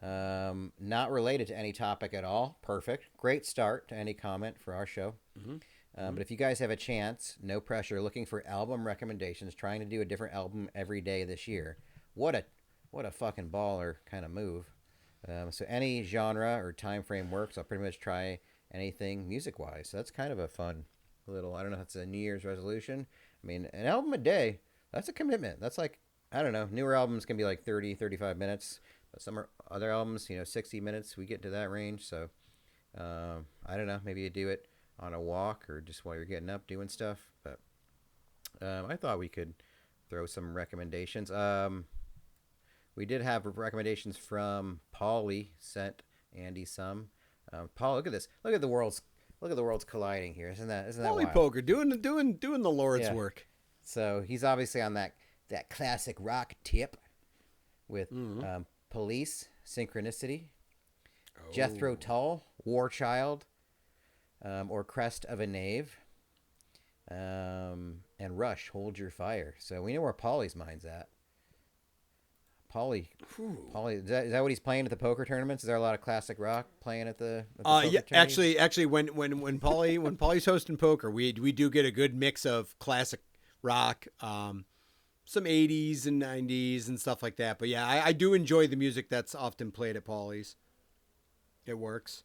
not related to any topic at all. Perfect. Great start to any comment for our show. But if you guys have a chance, no pressure, looking for album recommendations, trying to do a different album every day this year. What a fucking baller kind of move. So any genre or time frame works. I'll pretty much try anything music-wise. So that's kind of a fun little, I don't know if it's a New Year's resolution. I mean, an album a day, that's a commitment. That's like, I don't know, newer albums can be like 30, 35 minutes. But some other albums, 60 minutes, we get into that range. So I don't know, maybe you do it on a walk or just while you're getting up doing stuff. But I thought we could throw some recommendations. We did have recommendations from Paulie, sent Andy some. Paul, look at this. Look at the worlds colliding here. Isn't that Holy wild? poker, doing the Lord's Yeah. work. So he's obviously on that classic rock tip with Police, Synchronicity, Jethro Tull, War Child, or Crest of a Knave, and Rush, Hold Your Fire. So we know where Paulie's mind's at. Paulie, is that what he's playing at the poker tournaments? Is there a lot of classic rock playing at the poker Yeah, tournaments? actually, when Paulie's hosting poker, we do get a good mix of classic rock, some 80s and 90s and stuff like that. But yeah, I do enjoy the music that's often played at Paulie's. It works.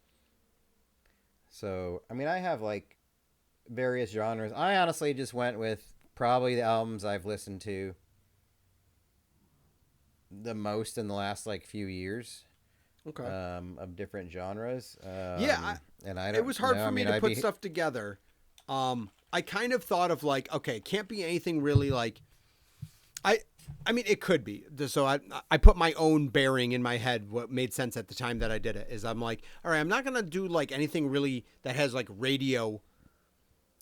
So, I mean, I have like various genres. I honestly just went with probably the albums I've listened to the most in the last like few years. Okay. Of different genres. Yeah, and I don't. It was hard know, for I me mean, to put stuff together. I kind of thought of like, okay, it can't be anything really like. I mean, it could be. So I put my own bearing in my head. What made sense at the time that I did it is I'm like, all right, I'm not gonna do like anything really that has like radio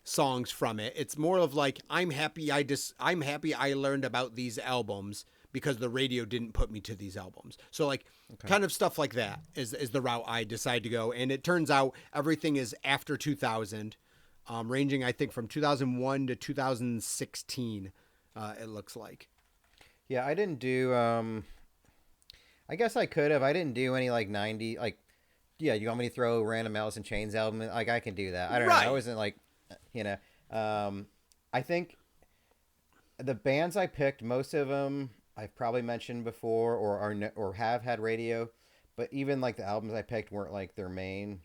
songs from it. It's more of like I'm happy I learned about these albums because the radio didn't put me to these albums. So like kind of stuff like that is the route I decide to go. And it turns out everything is after 2000, ranging I think from 2001 to 2016. It looks like. Yeah, I didn't do. I guess I could have. I didn't do any like 90. Like, yeah, you want me to throw a random Alice in Chains album? Like, I can do that. I don't know. I wasn't like, I think the bands I picked, most of them I've probably mentioned before or have had radio, but even like the albums I picked weren't like their main.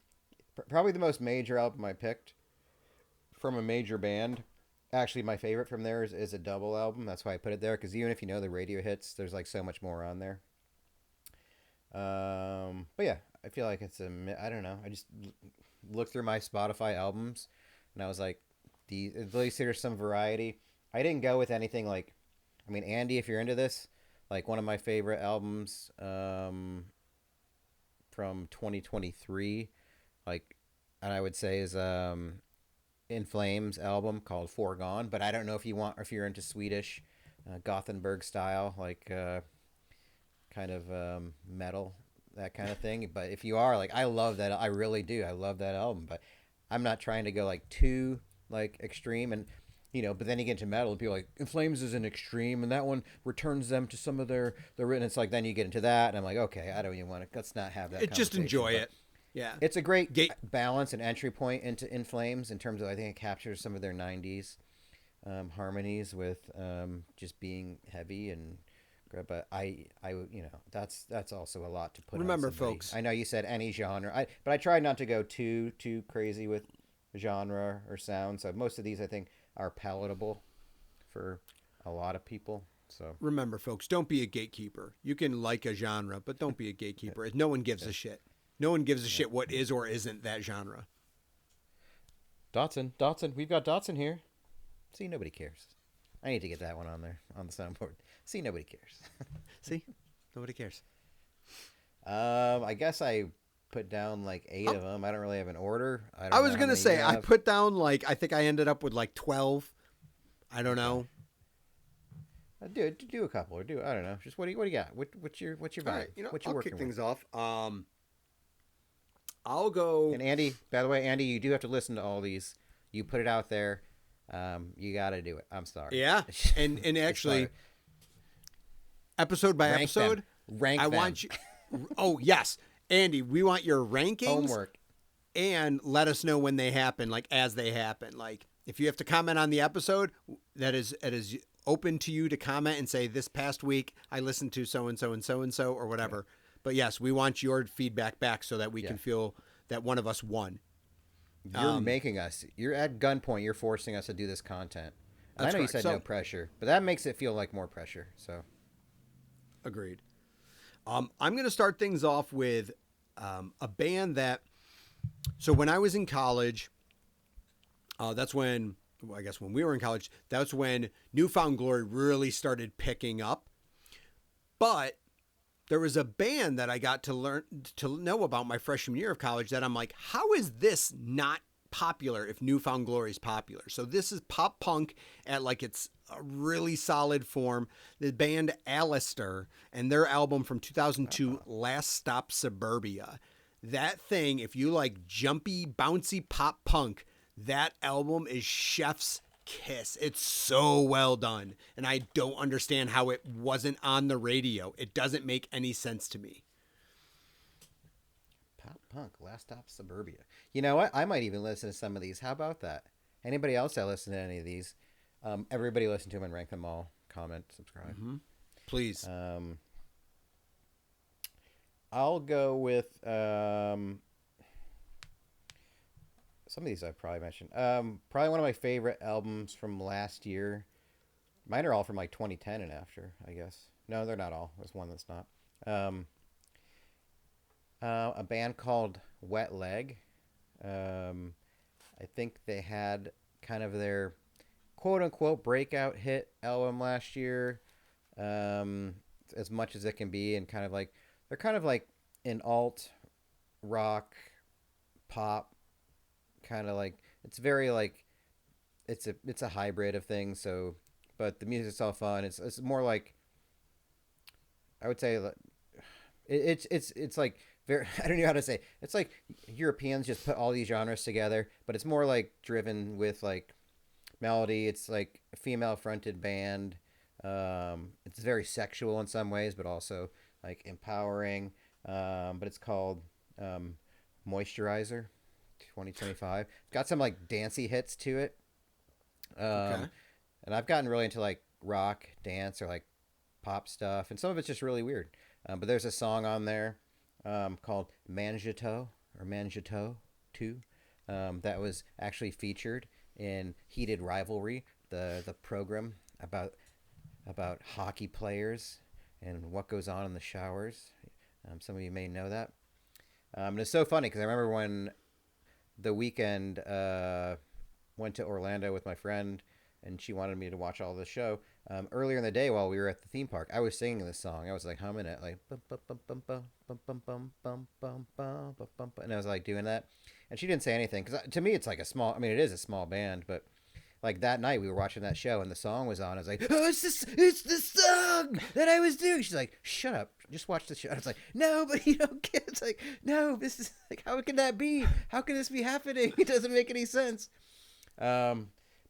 Probably the most major album I picked from a major band actually my favorite from there is a double album. That's why I put it there, because even if you know the radio hits, there's like so much more on there. But yeah, I feel like I don't know. I just looked through my Spotify albums, and I was like, at least there's some variety. I didn't go with anything like, I mean, Andy, if you're into this, like one of my favorite albums, from 2023, like, and I would say is In Flames album called Foregone. But I don't know if you're into Swedish, Gothenburg style, like kind of metal, that kind of thing. But if you are, like, I love that. I really do. I love that album. But I'm not trying to go like too like extreme, and but then you get into metal and people are like, In Flames is an extreme, and that one returns them to some of their written. It's like then you get into that, and I'm like, okay, I don't even want to. Let's not have that. Just enjoy but it. Yeah, it's a great balance and entry point into In Flames in terms of, I think it captures some of their '90s harmonies with just being heavy and. But that's also a lot to put. Remember, on somebody. folks. I know you said any genre. But I tried not to go too crazy with genre or sound. So most of these I think are palatable for a lot of people. So remember, folks, don't be a gatekeeper. You can like a genre, but don't be a gatekeeper. No one gives a shit. No one gives a shit what is or isn't that genre. Dotson, we've got Dotson here. See, nobody cares. I need to get that one on there on the soundboard. See, nobody cares. See, nobody cares. I guess I put down like 8 of them. I don't really have an order. I was gonna say I put down like, I think I ended up with like 12. I don't know. Do a couple or I don't know. Just what do you got? What's your vibe? All right, what you I'll working kick things with? off. I'll go. And Andy, by the way, Andy, you do have to listen to all these. You put it out there. You got to do it. I'm sorry. Yeah, and actually, episode by episode, rank them. Want you. Oh yes, Andy, we want your rankings. Homework. And let us know when they happen, like as they happen. Like if you have to comment on the episode, it is open to you to comment and say, this past week I listened to so and so and so and so or whatever. Yeah. But yes, we want your feedback back so that we can feel that one of us won. You're making us. You're at gunpoint. You're forcing us to do this content. And I know correct. You said no pressure, but that makes it feel like more pressure. So, agreed. I'm going to start things off with a band that. So when I was in college, that's when, I guess when we were in college, that's when New Found Glory really started picking up. But there was a band that I got to know about my freshman year of college that I'm like, how is this not popular if New Found Glory is popular? So this is pop punk at like its a really solid form. The band Alistair and their album from 2002, Last Stop Suburbia. That thing, if you like jumpy, bouncy pop punk, that album is chef's kiss. It's so well done. And I don't understand how it wasn't on the radio. It doesn't make any sense to me. Pop punk, Last Stop Suburbia. You know what? I might even listen to some of these. How about that? Anybody else that listen to any of these? Everybody listen to them and rank them all. Comment, subscribe. Mm-hmm. Please. I'll go with some of these I've probably mentioned. Probably one of my favorite albums from last year. Mine are all from like 2010 and after, I guess. No, they're not all. There's one that's not. A band called Wet Leg. I think they had kind of their quote-unquote breakout hit album last year. As much as it can be, and kind of like they're kind of like an alt rock pop kind of like, it's very like it's a hybrid of things. So, but the music's all fun. It's more like, I would say it's like very, I don't know how to say. It's like Europeans just put all these genres together, but it's more like driven with like melody. It's like a female fronted band. It's very sexual in some ways, but also like empowering. But it's called Moisturizer 2025. It's got some like dancey hits to it. Okay. And I've gotten really into like rock, dance, or like pop stuff, and some of it's just really weird. But there's a song on there called Manjito 2 that was actually featured in Heated Rivalry the program about hockey players and what goes on in the showers. Some of you may know that. And it's so funny because I remember when the weekend went to Orlando with my friend, and she wanted me to watch all the show. Earlier in the day while we were at the theme park, I was singing this song. I was like humming it, like bum bum bum bum bum bum bum bum bum bum bum bum, and I was like doing that. And she didn't say anything because to me it's like a small. I mean, it is a small band, but like that night we were watching that show and the song was on. I was like, oh, it's the song that I was doing. She's like, shut up, just watch the show. I was like, no, but you don't get. It's like, no, this is like, how can that be? How can this be happening? It doesn't make any sense.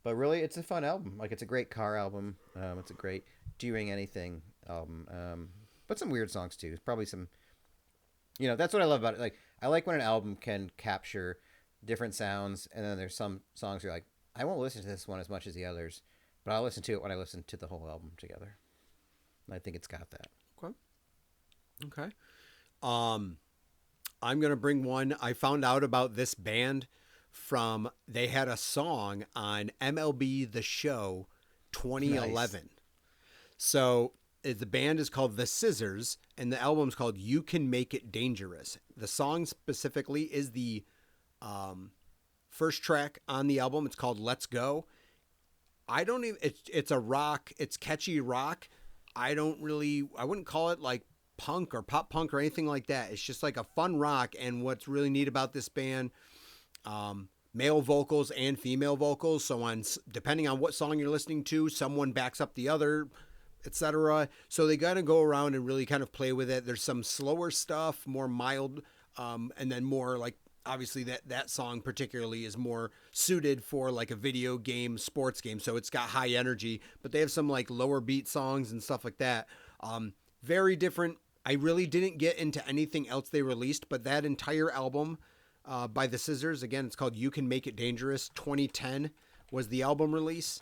But really, it's a fun album. Like, it's a great car album. It's a great doing anything album. But some weird songs too. Probably some, that's what I love about it. Like, I like when an album can capture different sounds, and then there's some songs you're like, I won't listen to this one as much as the others, but I'll listen to it when I listen to the whole album together. And I think it's got that. Okay. I'm gonna bring one. I found out about this band they had a song on MLB The Show 2011. Nice. So the band is called The Scissors, and the album's called You Can Make It Dangerous. The song specifically is the first track on the album. It's called Let's Go. It's a rock. It's catchy rock. I wouldn't call it like punk or pop punk or anything like that. It's just like a fun rock. And what's really neat about this band, male vocals and female vocals. So depending on what song you're listening to, someone backs up the other, etc. So they got to go around and really kind of play with it. There's some slower stuff, more mild, and then more like, obviously that song particularly is more suited for like a video game, sports game. So it's got high energy, but they have some like lower beat songs and stuff like that. Very different. I really didn't get into anything else they released, but that entire album by The Scissors, again, it's called You Can Make It Dangerous. 2010 was the album release.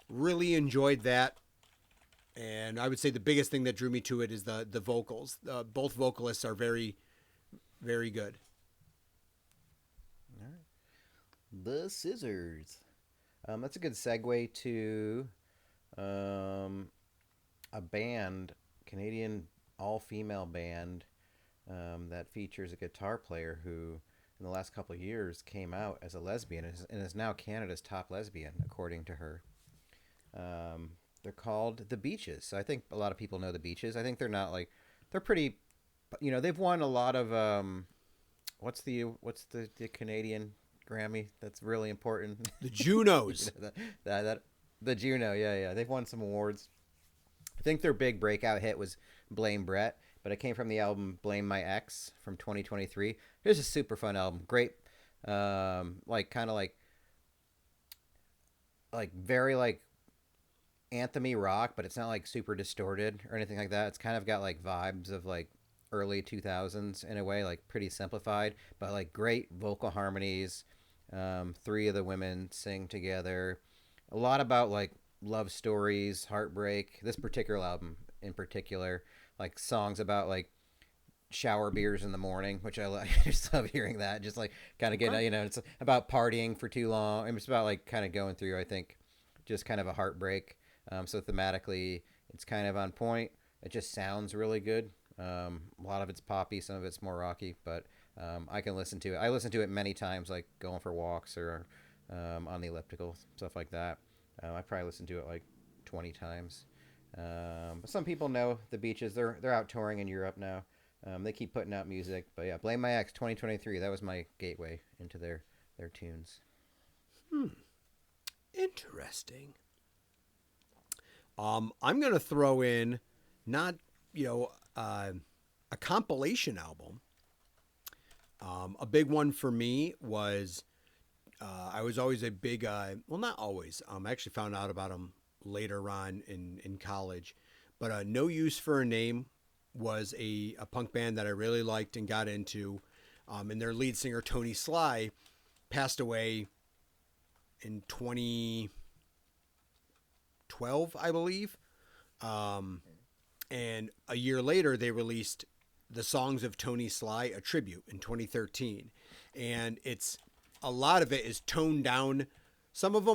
Really enjoyed that. And I would say the biggest thing that drew me to it is the vocals. Both vocalists are very, very good. All right. The Scissors. That's a good segue to a band, Canadian all-female band that features a guitar player who, in the last couple of years, came out as a lesbian and is now Canada's top lesbian, according to her. They're called The Beaches. So I think a lot of people know The Beaches. I think they're pretty, they've won a lot of, what's the Canadian Grammy that's really important? The Junos. The Juno, yeah. They've won some awards. I think their big breakout hit was Blame Brett, but it came from the album Blame My Ex from 2023. It was a super fun album. Great, kind of very like anthem-y rock, but it's not like super distorted or anything like that. It's kind of got like vibes of like early 2000s in a way, like pretty simplified, but like great vocal harmonies. Three of the women sing together. A lot about like love stories, heartbreak. This particular album in particular, like songs about like shower beers in the morning, which I like. I just love hearing that. Just like kind of getting, it's about partying for too long. It's about like kind of going through, I think, just kind of a heartbreak. So thematically, it's kind of on point. It just sounds really good. A lot of it's poppy, some of it's more rocky, but I can listen to it. I listen to it many times, like going for walks or on the elliptical, stuff like that. I probably listened to it like 20 times. But some people know The Beaches. They're out touring in Europe now. They keep putting out music. But yeah, Blame My Ex 2023. That was my gateway into their tunes. Interesting. I'm going to throw in not, a compilation album. A big one for me was, I was always a big, well, not always. I actually found out about them later on in college. But No Use for a Name was a punk band that I really liked and got into. And their lead singer, Tony Sly, passed away in 2012, I believe. And a year later, they released The Songs of Tony Sly, a tribute in 2013. And a lot of it is toned down Some of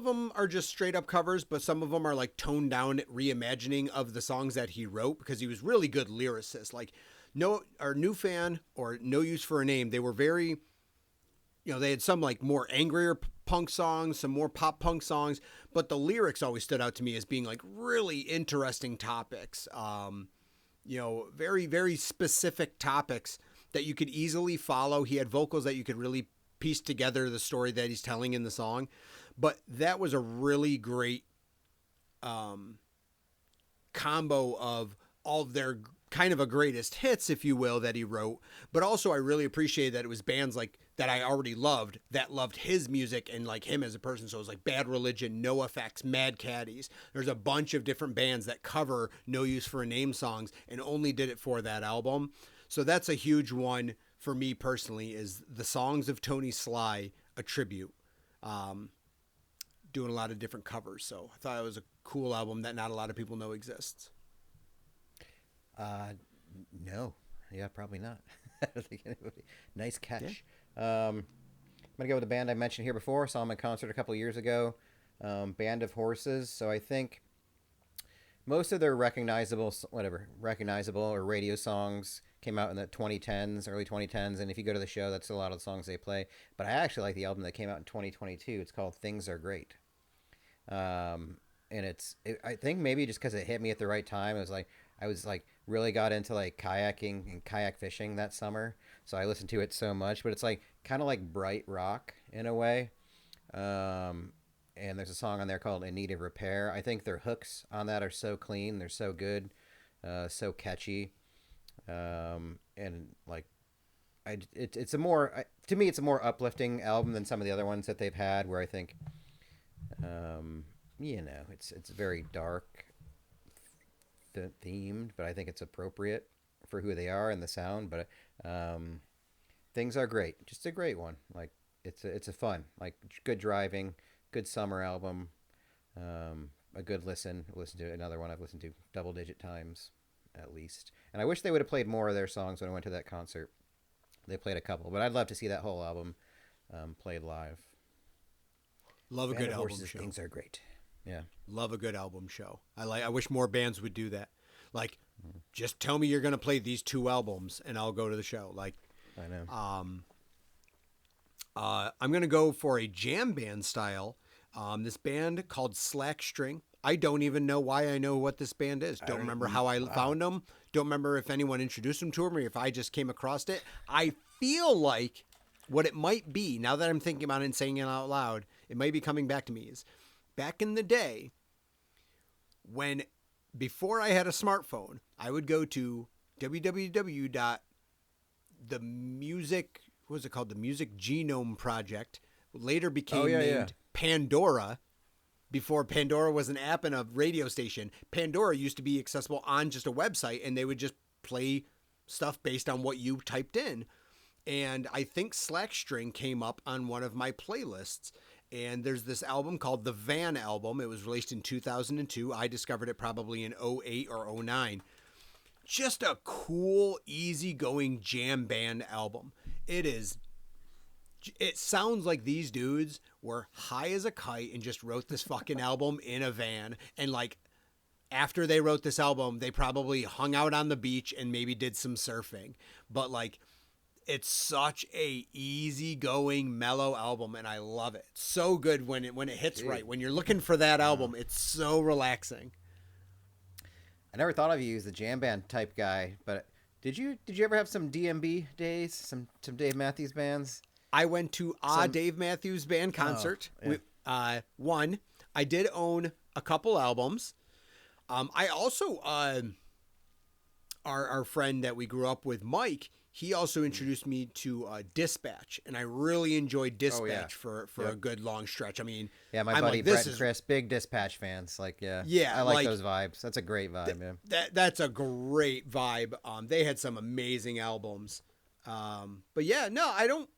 them are just straight up covers, but some of them are like toned down reimagining of the songs that he wrote because he was really good lyricist. Like New Fan or No Use for a Name, they were very, they had some like more angrier punk songs, some more pop punk songs, but the lyrics always stood out to me as being like really interesting topics. Very, very specific topics that you could easily follow. He had vocals that you could really piece together the story that he's telling in the song. But that was a really great combo of all of their kind of a greatest hits, if you will, that he wrote. But also I really appreciated that it was bands like that I already loved that loved his music and like him as a person. So it was like Bad Religion, NoFX, Mad Caddies. There's a bunch of different bands that cover No Use for a Name songs and only did it for that album. So that's a huge one for me personally, is the Songs of Tony Sly, a tribute. Doing a lot of different covers. So I thought it was a cool album that not a lot of people know exists. No. Yeah, probably not. I don't think anybody. Nice catch. Yeah. I'm going to go with a band I mentioned here before. Saw them in concert a couple years ago. Band of Horses. So I think most of their recognizable or radio songs came out in the 2010s, early 2010s. And if you go to the show, that's a lot of the songs they play. But I actually like the album that came out in 2022. It's called Things Are Great. And I think maybe just because it hit me at the right time. I was really got into like kayaking and kayak fishing that summer. So I listened to it so much, but it's like kind of like bright rock in a way. And there's a song on there called In Need of Repair. I think their hooks on that are so clean. They're so good, so catchy. And like, it's a more, to me, it's a more uplifting album than some of the other ones that they've had where I think, it's very dark themed, but I think it's appropriate for who they are and the sound. But Things Are Great, just a great one. Like it's a fun, like good driving, good summer album. A good listen to another one I've listened to double-digit times at least. And I wish they would have played more of their songs when I went to that concert. They played a couple, but I'd love to see that whole album played live. Love a Band good of album Horses, show. Things Are Great. Yeah. Love a good album show. I wish more bands would do that. Like, just tell me you're going to play these two albums and I'll go to the show. Like, I know. I'm going to go for a jam band style. This band called Slack String. I don't even know why I know what this band is. Don't remember how I found them. Don't remember if anyone introduced them to me or if I just came across it. I feel like what it might be, now that I'm thinking about it and saying it out loud, it might be coming back to me, is back in the day when, before I had a smartphone, I would go to www.themusic, what was it called? The Music Genome Project. Later became named Pandora. Before Pandora was an app and a radio station, Pandora used to be accessible on just a website, and they would just play stuff based on what you typed in. And I think Slack String came up on one of my playlists. And there's this album called The Van Album. It was released in 2002. I discovered it probably in 2008 or 2009. Just a cool, easygoing jam band album. It sounds like these dudes were high as a kite and just wrote this fucking album in a van. And like, after they wrote this album, they probably hung out on the beach and maybe did some surfing. But like, it's such a easygoing, mellow album, and I love it. It's so good when it hits right. When you're looking for that album, it's so relaxing. I never thought of you as the jam band type guy, but did you ever have some DMB days, some Dave Matthews bands? I went to Dave Matthews Band concert. One, I did own a couple albums. I also, our friend that we grew up with, Mike, he also introduced me to Dispatch, and I really enjoyed Dispatch for a good long stretch. I mean, my buddy Brett and Chris, big Dispatch fans. I like those vibes. That's a great vibe, man. That's a great vibe. They had some amazing albums. But yeah, no, I don't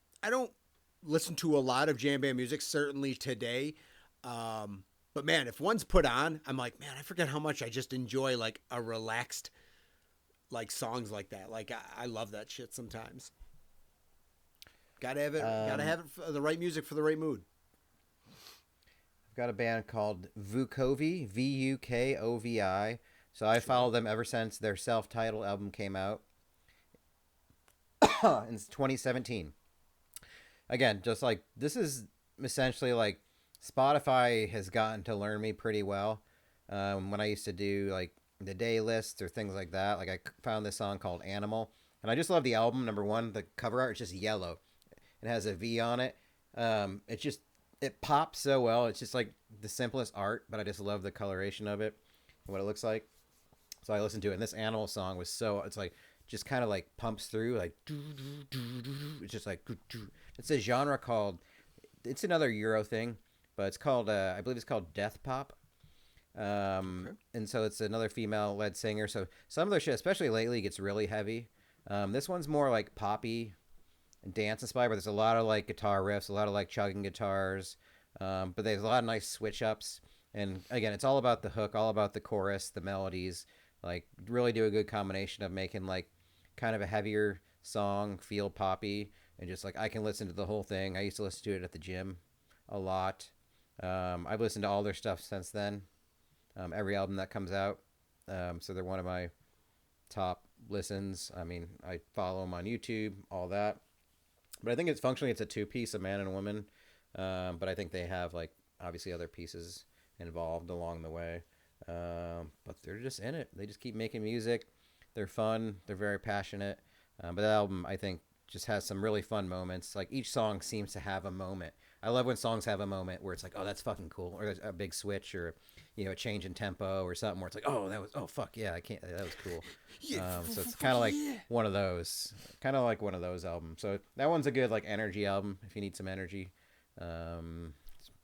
listen to a lot of jam band music, certainly today. But man, if one's put on, I'm like, man, I forget how much I just enjoy like a relaxed, like songs like that. Like I love that shit sometimes. Gotta have it for the right music for the right mood. got a band called Vukovi, Vukovi. So I followed them ever since their self-titled album came out in 2017. Again, just like this is essentially like Spotify has gotten to learn me pretty well. When I used to do like the day lists or things like that, like I found this song called Animal, and I just love the album. Number one, the cover art is just yellow. It has a V on it. It pops so well. It's just like the simplest art, but I just love the coloration of it and what it looks like. So I listened to it, and this Animal song was it's like just kind of like pumps through, like it's just like it's a genre called, it's another Euro thing, but it's called I believe it's called death pop. And so it's another female led singer. So some of their shit, especially lately, gets really heavy. This one's more like poppy and dance inspired, but there's a lot of like guitar riffs, a lot of like chugging guitars. But there's a lot of nice switch ups. And again, it's all about the hook, all about the chorus, the melodies. Like really do a good combination of making like kind of a heavier song feel poppy, and just like I can listen to the whole thing. I used to listen to it at the gym a lot. I've listened to all their stuff since then. Every album that comes out. So they're one of my top listens. I mean, I follow them on YouTube, all that. But I think it's functionally it's a two-piece, a man and a woman. But I think they have like obviously other pieces involved along the way. But they're just in it. They just keep making music. They're fun. They're very passionate. But that album, I think, just has some really fun moments. Like each song seems to have a moment. I love when songs have a moment where it's like, oh, that's fucking cool, or there's a big switch, or a change in tempo or something where it's like, oh fuck yeah, I can't, that was cool. So it's kind of like one of those, albums. So that one's a good like energy album if you need some energy,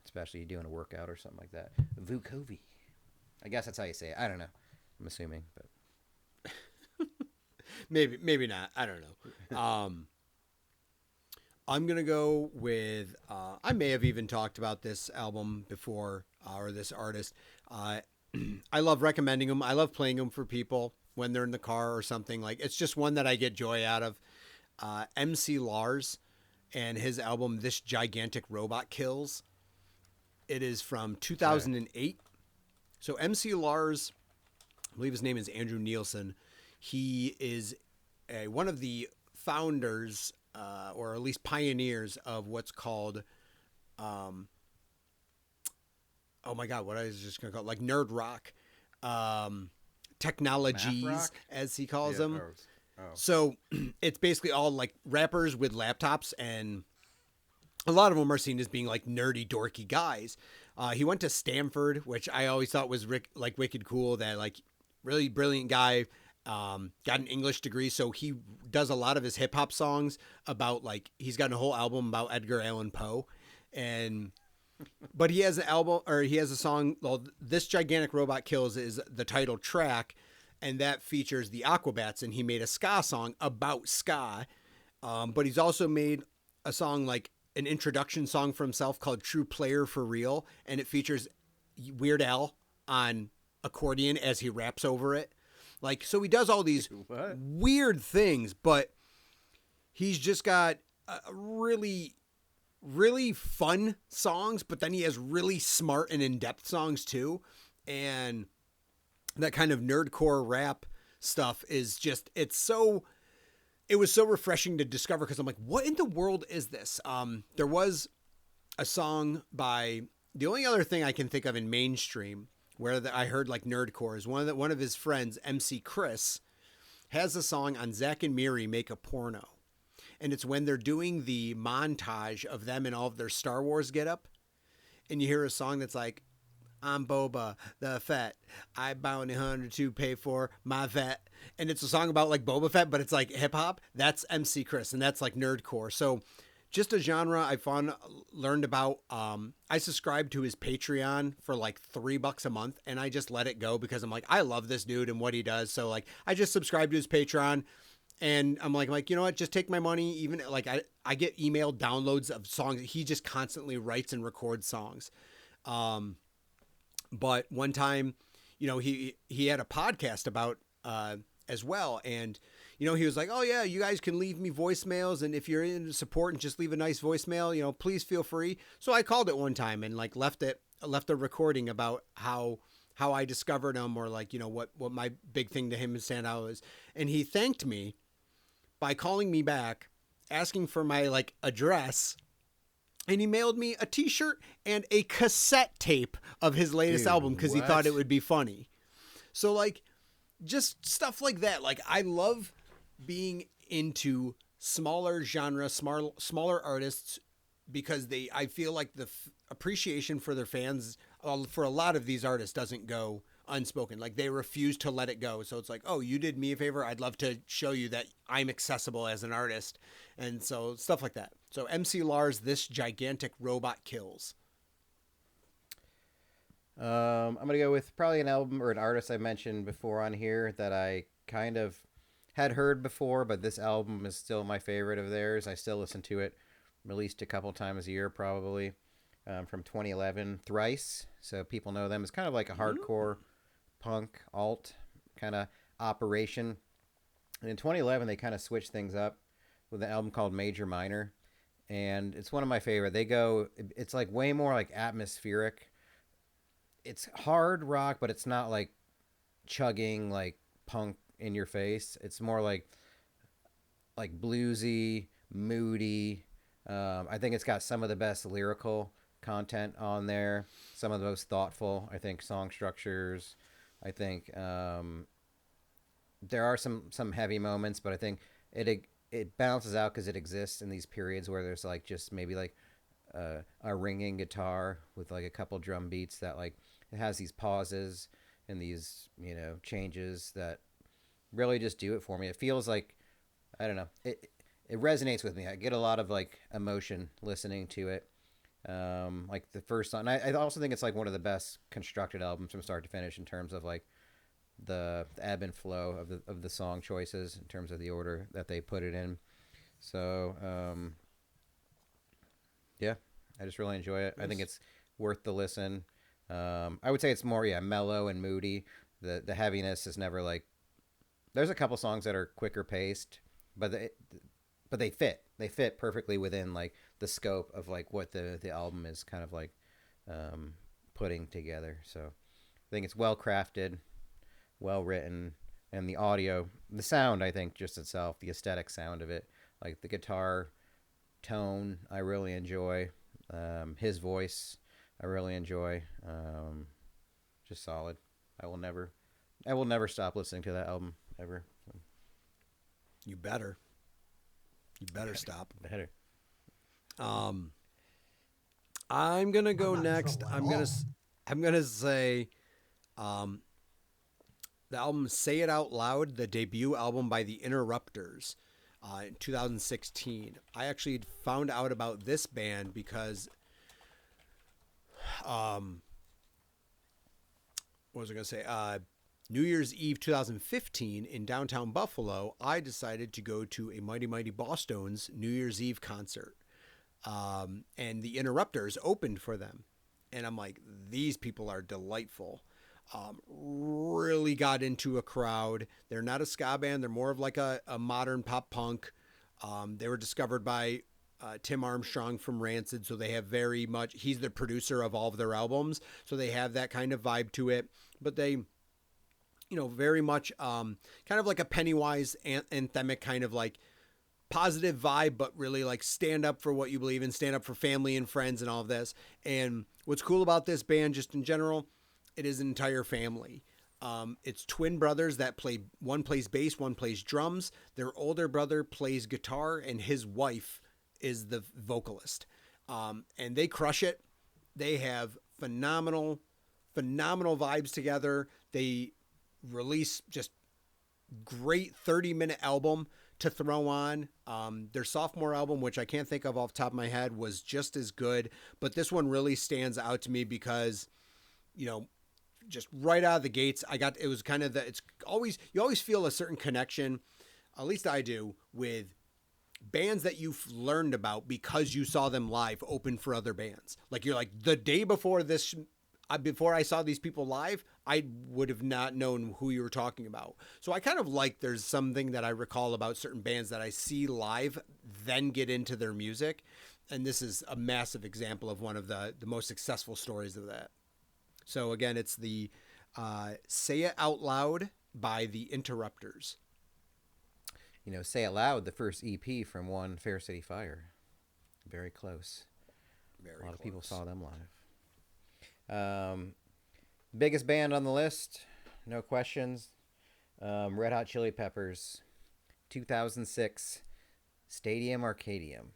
especially doing a workout or something like that. Vukovi, I guess that's how you say it. I don't know. I'm assuming, but maybe not. I don't know. I'm going to go with, I may have even talked about this album before, or this artist. I love recommending them. I love playing them for people when they're in the car or something. Like, it's just one that I get joy out of. MC Lars and his album, This Gigantic Robot Kills. It is from 2008. So MC Lars, I believe his name is Andrew Nielsen. He is one of the founders, or at least pioneers of what's called, oh my God, what I was just going to call it, like nerd rock, technologies, rock? as he calls them. Oh. So it's basically all like rappers with laptops, and a lot of them are seen as being like nerdy, dorky guys. He went to Stanford, which I always thought was like wicked cool, that like really brilliant guy. Got an English degree, so he does a lot of his hip hop songs about, like, he's got a whole album about Edgar Allan Poe, but he has a song. Well, This Gigantic Robot Kills is the title track, and that features the Aquabats, and he made a ska song about ska. But he's also made a song, like an introduction song for himself called True Player for Real, and it features Weird Al on accordion as he raps over it. Like, so he does all these weird things, but he's just got really, really fun songs, but then he has really smart and in-depth songs too. And that kind of nerdcore rap stuff is just, it was so refreshing to discover, because I'm like, what in the world is this? There was a song by, the only other thing I can think of in mainstream where I heard like nerdcore is one of his friends, MC Chris, has a song on Zack and Miri Make a Porno. And it's when they're doing the montage of them in all of their Star Wars getup. And you hear a song that's like, I'm Boba the Fett. I bounty hunter to pay for my vet. And it's a song about like Boba Fett, but it's like hip hop. That's MC Chris, and that's like nerdcore. So just a genre I learned about. I subscribed to his Patreon for like $3 a month, and I just let it go because I'm like, I love this dude and what he does. So like, I just subscribed to his Patreon, and I'm like, you know what? Just take my money. Even like I get emailed downloads of songs. He just constantly writes and records songs. But one time, he had a podcast about as well, and he was like, oh yeah, you guys can leave me voicemails, and if you're in support and just leave a nice voicemail, please feel free. So I called it one time and like left a recording about how I discovered him, or like, what my big thing to him in Sandow is. And he thanked me by calling me back, asking for my like address, and he mailed me a t-shirt and a cassette tape of his latest album because he thought it would be funny. So like, just stuff like that. Like, I love being into smaller genre, smaller artists, because I feel like the appreciation for their fans, for a lot of these artists, doesn't go unspoken. Like, they refuse to let it go. So it's like, oh, you did me a favor, I'd love to show you that I'm accessible as an artist. And so stuff like that. So MC Lars, This Gigantic Robot Kills. I'm going to go with probably an album or an artist I mentioned before on here that I kind of had heard before, but this album is still my favorite of theirs. I still listen to it released a couple times a year, probably, from 2011, Thrice. So people know them. It's kind of like a hardcore punk alt kind of operation. And in 2011, they kind of switched things up with an album called Major Minor. And it's one of my favorite. It's like way more like atmospheric. It's hard rock, but it's not like chugging like punk in your face. It's more like bluesy, moody. I think it's got some of the best lyrical content on there. Some of the most thoughtful, I think, song structures. I think there are some heavy moments, but I think it balances out because it exists in these periods where there's like just maybe like a ringing guitar with like a couple drum beats that like it has these pauses and these changes that really just do it for me. It feels like, I don't know, it resonates with me. I get a lot of like emotion listening to it. Like the first song, I also think it's like one of the best constructed albums from start to finish in terms of like the ebb and flow of the song choices in terms of the order that they put it in. So yeah, I just really enjoy it. Nice. I think it's worth the listen. I would say it's more mellow and moody. The heaviness is never like. There's a couple songs that are quicker paced, but they fit perfectly within like the scope of like what the album is kind of like putting together. So I think it's well crafted, well written, and the sound, I think just itself, the aesthetic sound of it, like the guitar tone, I really enjoy. His voice, I really enjoy. Just solid. I will never stop listening to that album ever. So. You better stop. Better. I'm gonna go next. I'm gonna say, the album "Say It Out Loud," the debut album by the Interrupters, in 2016. I actually found out about this band because, what was I gonna say? New Year's Eve 2015 in downtown Buffalo, I decided to go to a Mighty Mighty Bosstones New Year's Eve concert. And the Interrupters opened for them. And I'm like, these people are delightful. Really got into a crowd. They're not a ska band. They're more of like a modern pop punk. They were discovered by Tim Armstrong from Rancid. So they have very much, he's the producer of all of their albums. So they have that kind of vibe to it. But they... very much kind of like a Pennywise anthemic kind of like positive vibe, but really like stand up for what you believe in, stand up for family and friends and all of this. And what's cool about this band, just in general, it is an entire family. It's twin brothers that one plays bass, one plays drums. Their older brother plays guitar, and his wife is the vocalist. And they crush it. They have phenomenal vibes together. They release just great 30-minute album to throw on. Their sophomore album, which I can't think of off the top of my head, was just as good, but this one really stands out to me because, just right out of the gates, it was kind of you always feel a certain connection, at least I do, with bands that you've learned about because you saw them live open for other bands. Like, you're like, the day before this before I saw these people live, I would have not known who you were talking about. So I kind of like there's something that I recall about certain bands that I see live, then get into their music. And this is a massive example of one of the most successful stories of that. So again, it's the Say It Out Loud by the Interrupters. You know, Say It Loud, the first EP from one Fair City Fire. Very close. Very A lot close. of people saw them live. Biggest band on the list, no questions. Red Hot Chili Peppers, 2006, Stadium Arcadium.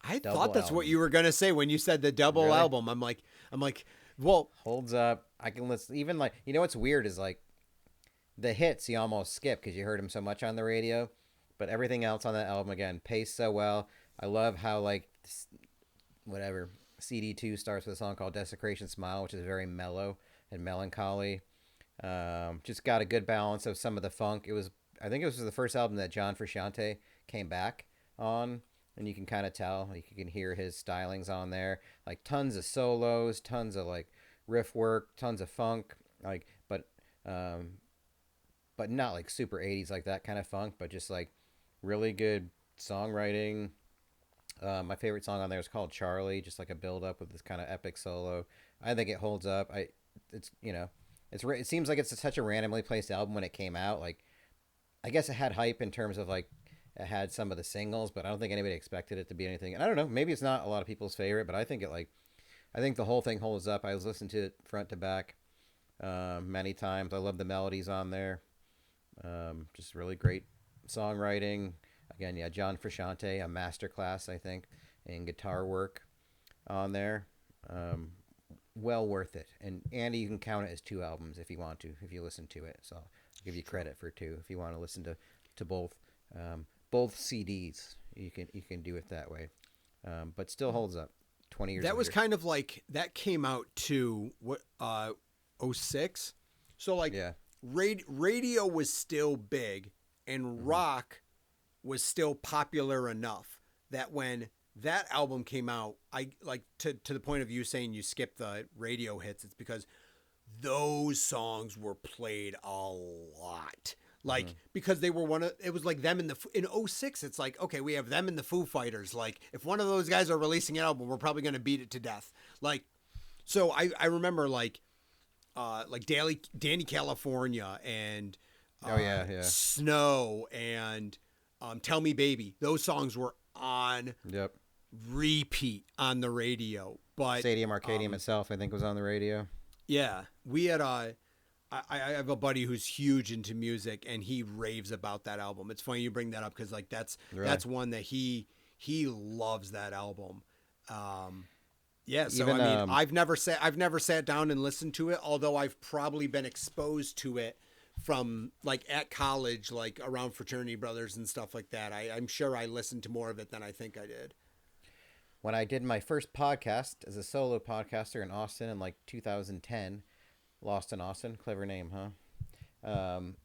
I Double thought that's album. what you were gonna say when you said the double Really? album. I'm like, well, Holds up. I can listen. Even like, you know what's weird is like the hits you almost skip because you heard them so much on the radio, but everything else on that album again paced so well. I love how like whatever CD2 starts with a song called Desecration Smile, which is very mellow and melancholy. Just got a good balance of some of the funk. I think it was the first album that John Frusciante came back on, and you can kind of tell, like, you can hear his stylings on there, like tons of solos, tons of like riff work, tons of funk, like, but not like super 80s like that kind of funk, but just like really good songwriting. My favorite song on there is called Charlie, just like a build up with this kind of epic solo. I think it holds up. It seems like it's such a randomly placed album when it came out. Like, I guess it had hype in terms of like it had some of the singles, but I don't think anybody expected it to be anything. And I don't know, maybe it's not a lot of people's favorite, but I think the whole thing holds up. I was listening to it front to back many times. I love the melodies on there. Just really great songwriting. Again, yeah, John Frusciante, a masterclass, I think, in guitar work on there. Well worth it. And Andy, you can count it as 2 albums if you want to, if you listen to it. So I'll give you credit for 2 if you want to listen to both CDs. You can do it that way. But still holds up 20 years that later. was kind of like that came out to what 06. So like Yeah. radio was still big and rock was still popular enough that when that album came out, I like to the point of you saying you skipped the radio hits, it's because those songs were played a lot. Like, because they were it was like them in 06, it's like, okay, we have them and the Foo Fighters. Like, if one of those guys are releasing an album, we're probably going to beat it to death. Like, so I remember like Danny California and Snow and Tell Me Baby. Those songs were on repeat on the radio. But Stadium Arcadium itself, I think, was on the radio. Yeah, we had I have a buddy who's huge into music, and he raves about that album. It's funny you bring that up because like that's one that he loves that album. Yeah, so Even, I mean, I've never sat down and listened to it, although I've probably been exposed to it from like at college, like around fraternity brothers and stuff like that. I'm sure I listened to more of it than I think I did. When I did my first podcast as a solo podcaster in Austin in like 2010, Lost in Austin, clever name, huh?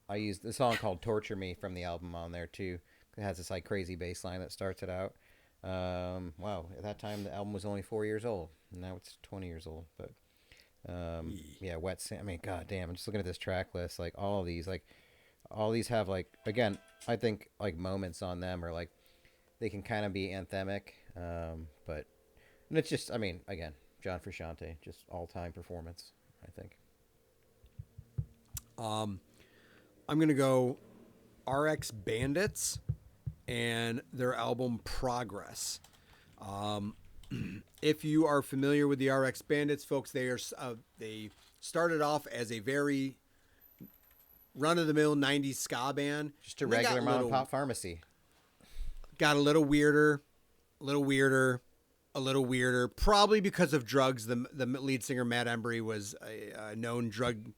I used a song called Torture Me from the album on there too. It has this like crazy bass line that starts it out. Wow, at that time the album was only 4 years old. Now it's 20 years old. But yeah, Wet Sand. I mean, god damn, I'm just looking at this track list. Like all of these have like, again, I think like moments on them, or like they can kind of be anthemic. But and it's just, I mean, again, John Frusciante, just all-time performance, I think. I'm gonna go RX Bandits and their album Progress. If you are familiar with the RX Bandits, folks, they started off as a very run-of-the-mill 90s ska band. Just a regular mom and pop pharmacy. Got a little weirder, probably because of drugs. The lead singer, Matt Embry, was a known drug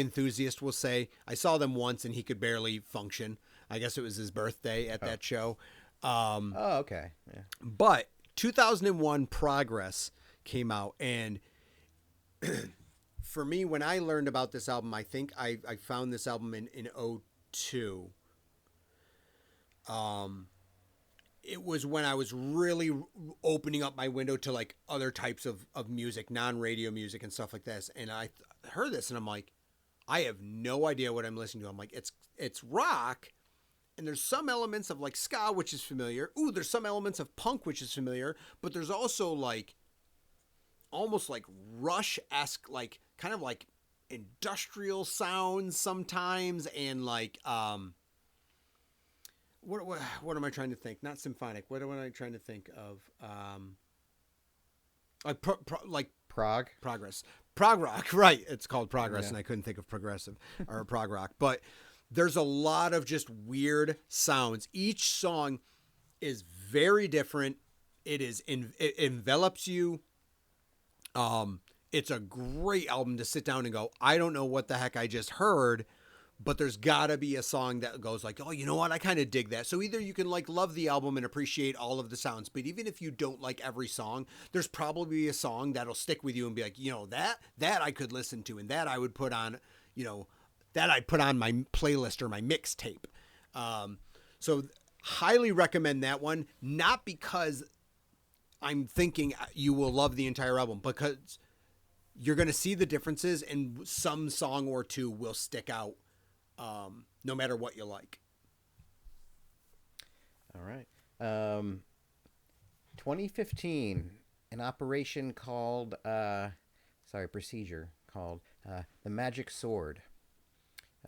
enthusiast, we'll say. I saw them once and he could barely function. I guess it was his birthday at that show. Okay. Yeah. But 2001 Progress came out, and for me, when I learned about this album, I think I found this album in 02. it was when I was really opening up my window to like other types of music, non-radio music and stuff like this. And I heard this and I'm like, I have no idea what I'm listening to. I'm like, it's rock. And there's some elements of like ska, which is familiar. Ooh, there's some elements of punk, which is familiar. But there's also like almost like Rush-esque, like kind of like industrial sounds sometimes. And like, what am I trying to think? Not symphonic. What am I trying to think of? Like Prague. Progress. Prog rock, right. It's called Progress, Yeah. and I couldn't think of progressive or prog rock. But there's a lot of just weird sounds. Each song is very different. It envelops you. It's a great album to sit down and go, I don't know what the heck I just heard, but there's got to be a song that goes like, oh, you know what? I kind of dig that. So either you can like love the album and appreciate all of the sounds, but even if you don't like every song, there's probably a song that'll stick with you and be like, you know, that I could listen to and that I would put on, you know, that I'd put on my playlist or my mixtape. So highly recommend that one, not because I'm thinking you will love the entire album, because you're going to see the differences and some song or two will stick out. No matter what you like. All right. 2015, an operation called, procedure called The Magic Sword,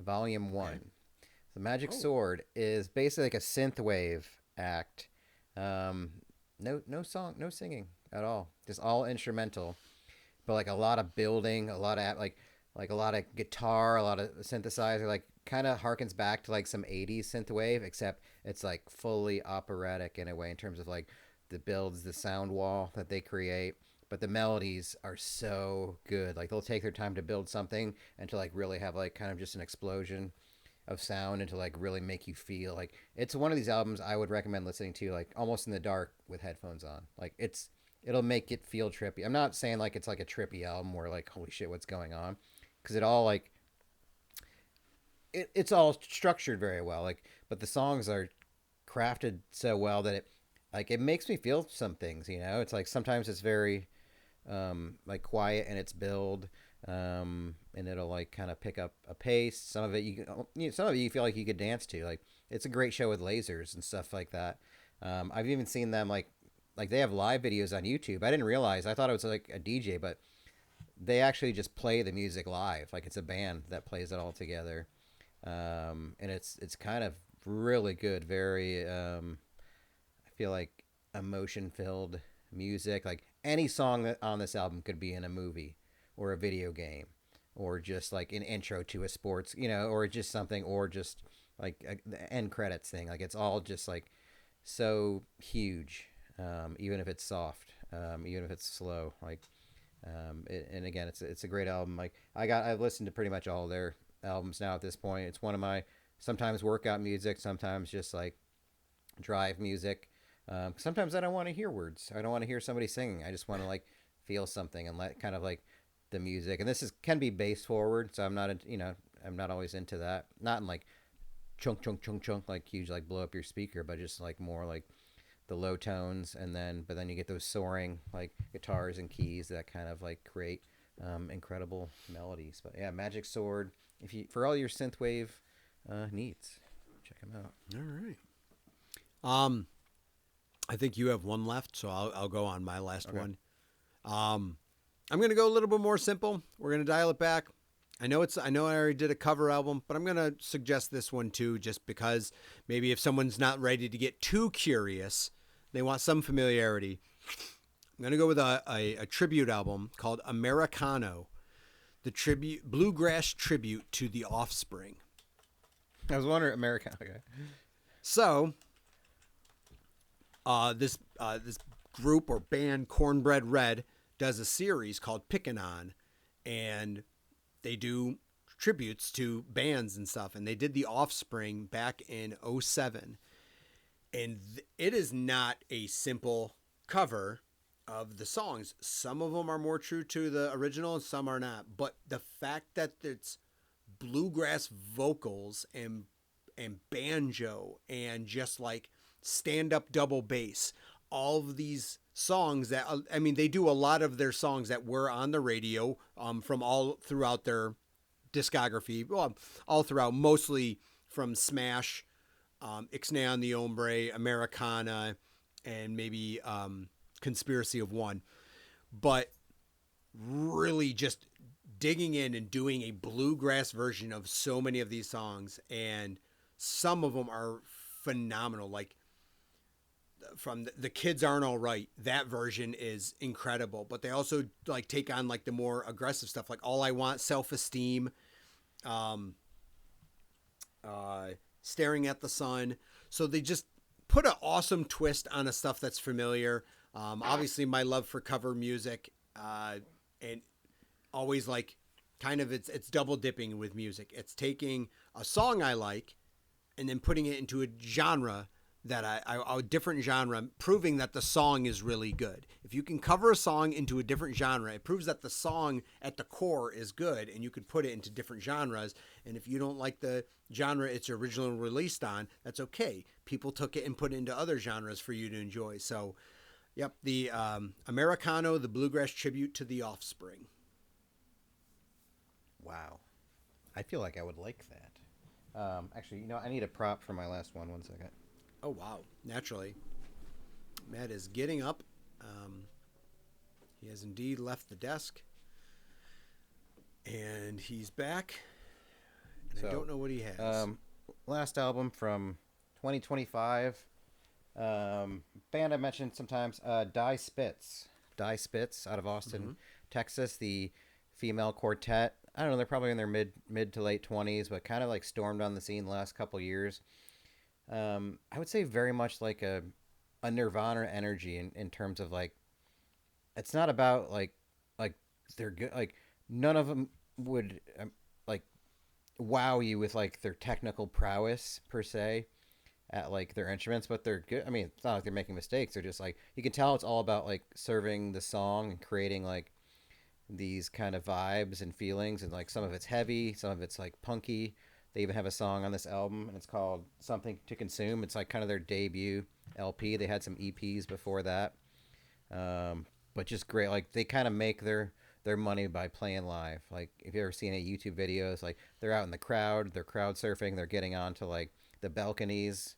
Volume 1. The Magic Sword is basically like a synthwave act. No song, no singing at all. Just all instrumental. But like a lot of building, a lot of like a lot of guitar, a lot of synthesizer, like kind of harkens back to like some 80s synthwave, except it's like fully operatic in a way in terms of like the builds, the sound wall that they create. But the melodies are so good. Like they'll take their time to build something and to like really have like kind of just an explosion of sound and to like really make you feel like it's one of these albums I would recommend listening to like almost in the dark with headphones on. Like it'll make it feel trippy. I'm not saying like it's like a trippy album where like holy shit what's going on, because it all like it's all structured very well, like, but the songs are crafted so well that it makes me feel some things, you know. It's like sometimes it's very like quiet in its build, and it'll like kind of pick up a pace. Some of it some of it you feel like you could dance to. Like it's a great show with lasers and stuff like that. I've even seen them like they have live videos on YouTube. I didn't realize. I thought it was like a DJ, but they actually just play the music live. Like it's a band that plays it all together. And it's kind of really good. Very, I feel like emotion filled music. Like any song on this album could be in a movie or a video game or just like an intro to a sports, you know, or just something, or just like the end credits thing. Like it's all just like so huge. Even if it's soft, even if it's slow, like, and again, it's a great album. Like I've listened to pretty much all their albums now at this point. It's one of my sometimes workout music, sometimes just like drive music. Sometimes I don't want to hear words. I don't want to hear somebody singing. I just want to like feel something and let kind of like the music. And this can be bass forward, so I'm not I'm not always into that. Not in like chunk chunk chunk chunk like huge like blow up your speaker, but just like more like the low tones, and then you get those soaring like guitars and keys that kind of like create incredible melodies. But yeah, Magic Sword. If you for all your synthwave needs, check them out. All right. I think you have one left, so I'll go on my last one. I'm gonna go a little bit more simple. We're gonna dial it back. I know I already did a cover album, but I'm gonna suggest this one too, just because maybe if someone's not ready to get too curious, they want some familiarity. I'm gonna go with a tribute album called Americano, the bluegrass tribute to The Offspring. I was wondering, Americano. Okay. So, this group or band, Cornbread Red, does a series called Pickin' On, and they do tributes to bands and stuff. And they did The Offspring back in 2007. And it is not a simple cover of the songs. Some of them are more true to the original and some are not. But the fact that it's bluegrass vocals and banjo and just like stand-up double bass. All of these songs that, I mean, they do a lot of their songs that were on the radio from all throughout their discography, well, all throughout, mostly from Smash, Ixnay on the Hombre, Americana, and maybe Conspiracy of One. But really just digging in and doing a bluegrass version of so many of these songs, and some of them are phenomenal. Like from the Kids Aren't All Right, that version is incredible. But they also like take on like the more aggressive stuff, like All I Want, Self-Esteem, Staring at the Sun. So they just put an awesome twist on a stuff that's familiar. Obviously, my love for cover music, and always like kind of it's double dipping with music. It's taking a song I like and then putting it into a genre that a different genre, proving that the song is really good. If you can cover a song into a different genre, it proves that the song at the core is good, and you could put it into different genres. And if you don't like the genre it's originally released on, that's okay. People took it and put it into other genres for you to enjoy. So, yep, the Americano, the bluegrass tribute to the Offspring. Wow. I feel like I would like that. Actually, I need a prop for my last one. 1 second. Oh, wow. Naturally. Matt is getting up. He has indeed left the desk. And he's back. And I don't know what he has. Last album from 2025. Band I mentioned sometimes, Die Spitz. Die Spitz out of Austin, Texas. The female quartet. I don't know, they're probably in their mid to late 20s, but kind of like stormed on the scene the last couple years. I would say very much like a Nirvana energy in terms of like, it's not about like they're good. Like none of them would like wow you with like their technical prowess per se at like their instruments, but they're good. I mean, it's not like they're making mistakes. They're just like, you can tell it's all about like serving the song and creating like these kind of vibes and feelings, and like some of it's heavy, some of it's like punky. They even have a song on this album, and it's called Something to Consume. It's like kind of their debut LP. They had some EPs before that, but just great. Like they kind of make their money by playing live. Like if you ever seen any YouTube videos, like they're out in the crowd, they're crowd surfing, they're getting onto like the balconies,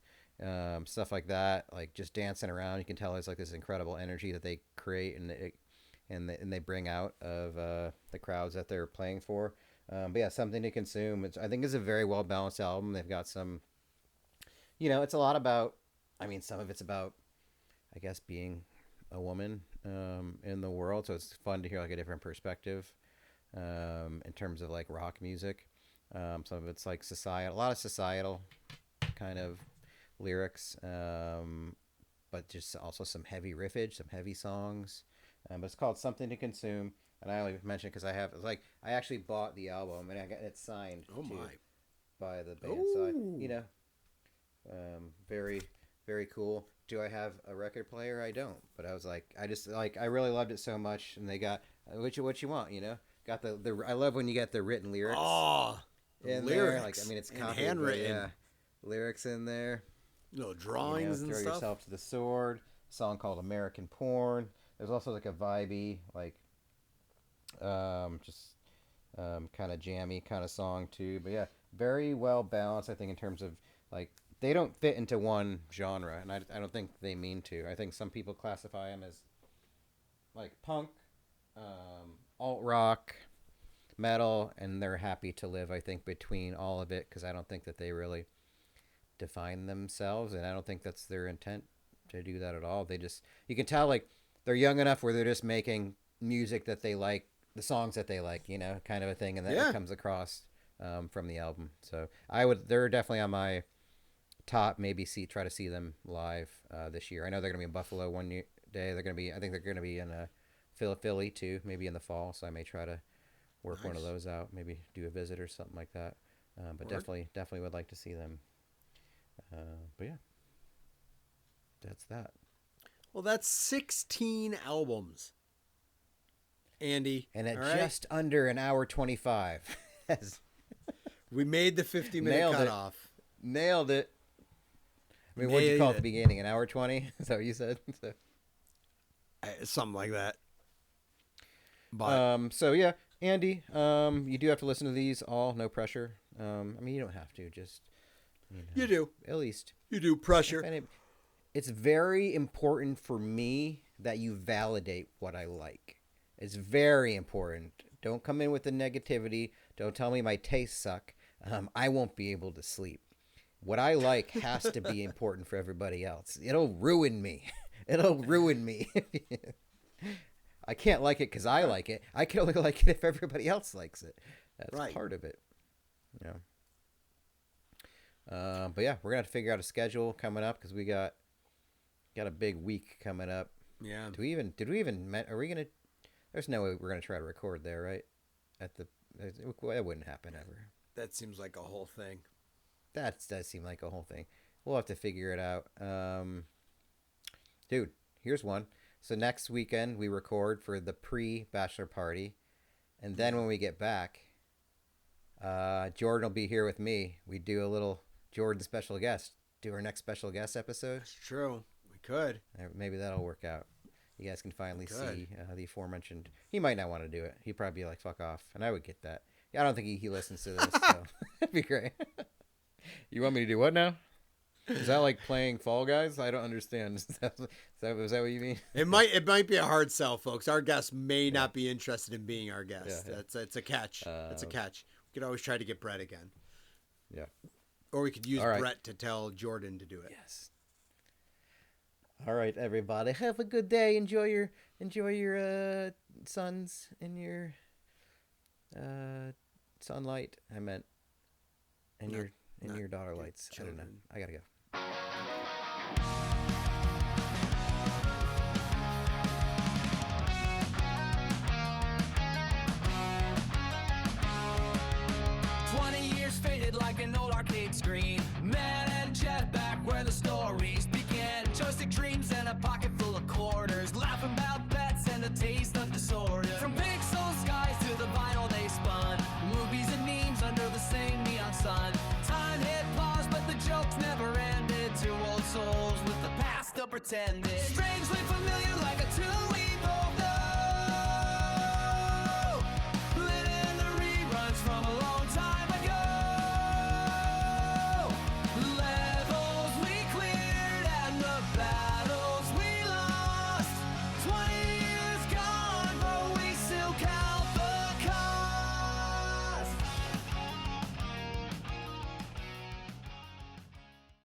stuff like that, like just dancing around. You can tell it's like this incredible energy that they create and they bring out of the crowds that they're playing for. But yeah, Something to Consume. I think it's a very well balanced album. They've got some, it's a lot about. I mean, some of it's about, I guess, being a woman in the world. So it's fun to hear like a different perspective in terms of like rock music. Some of it's like a lot of societal kind of lyrics, but just also some heavy riffage, some heavy songs. But it's called Something to Consume. And I only mentioned because I actually bought the album and I got it signed by the band. Ooh. So, very, very cool. Do I have a record player? I don't. But I was like, I really loved it so much. And they got, what you want, Got I love when you get the written lyrics. Oh, in lyrics. There. Like, I mean, it's copied, handwritten. Yeah, lyrics in there. Drawings and throw stuff. Yourself to the Sword. A song called American Porn. There's also like a vibey, like, kind of jammy kind of song too. But yeah, very well balanced, I think, in terms of like they don't fit into one genre, and I don't think they mean to. I think some people classify them as like punk, alt rock, metal, and they're happy to live, I think, between all of it, because I don't think that they really define themselves, and I don't think that's their intent to do that at all. You can tell like they're young enough where they're just making music that they like, the songs that they like, kind of a thing, and that comes across from the album. So they're definitely on my top. Maybe try to see them live this year. I know they're gonna be in Buffalo one day. I think they're gonna be in Philly too, maybe in the fall. So I may try to work one of those out. Maybe do a visit or something like that. But definitely would like to see them. But yeah, that's that. Well, that's 16 albums, Andy. And at just under an hour 25. We made the 50-minute cutoff. Nailed it. I mean, what'd you call it at Made the beginning? An hour 20? Is that what you said? So. Something like that. But So yeah, Andy, you do have to listen to these all. No pressure. I mean, you don't have to. Just you do. At least. You do pressure. And it's very important for me that you validate what I like. It's very important. Don't come in with the negativity. Don't tell me my tastes suck. I won't be able to sleep. What I like has to be important for everybody else. It'll ruin me. It'll ruin me. I can't like it because I like it. I can only like it if everybody else likes it. That's right. Part of it. Yeah. But yeah, we're gonna have to figure out a schedule coming up because we got a big week coming up. Yeah. Are we gonna? There's no way we're gonna try to record there, right? That wouldn't happen ever. That seems like a whole thing. That does seem like a whole thing. We'll have to figure it out. Dude, here's one. So next weekend we record for the pre-bachelor party, and then when we get back, Jordan will be here with me. We do a little Jordan special guest. Do our next special guest episode. That's true. We could. Maybe that'll work out. You guys can finally see the aforementioned. He might not want to do it. He'd probably be like, "Fuck off," and I would get that. Yeah, I don't think he listens to this, so it'd be great. You want me to do what now? Is that like playing Fall Guys? I don't understand. Is that what you mean? It might be a hard sell, folks. Our guest may not be interested in being our guest. Yeah. It's a catch. It's a catch. We could always try to get Brett again. Yeah. Or we could use right. Brett to tell Jordan to do it. Yes. All right, everybody. Have a good day. Enjoy your sons and your sunlight. I meant and your daughter lights. Children. I don't know. I gotta go. Like an old arcade screen, man and jet back where the stories began. Joystick dreams and a pocket full of quarters, laughing about bets and a taste of disorder. From pixel skies to the vinyl they spun, movies and memes under the same neon sun. Time hit pause, but the jokes never ended. Two old souls with the past still pretended.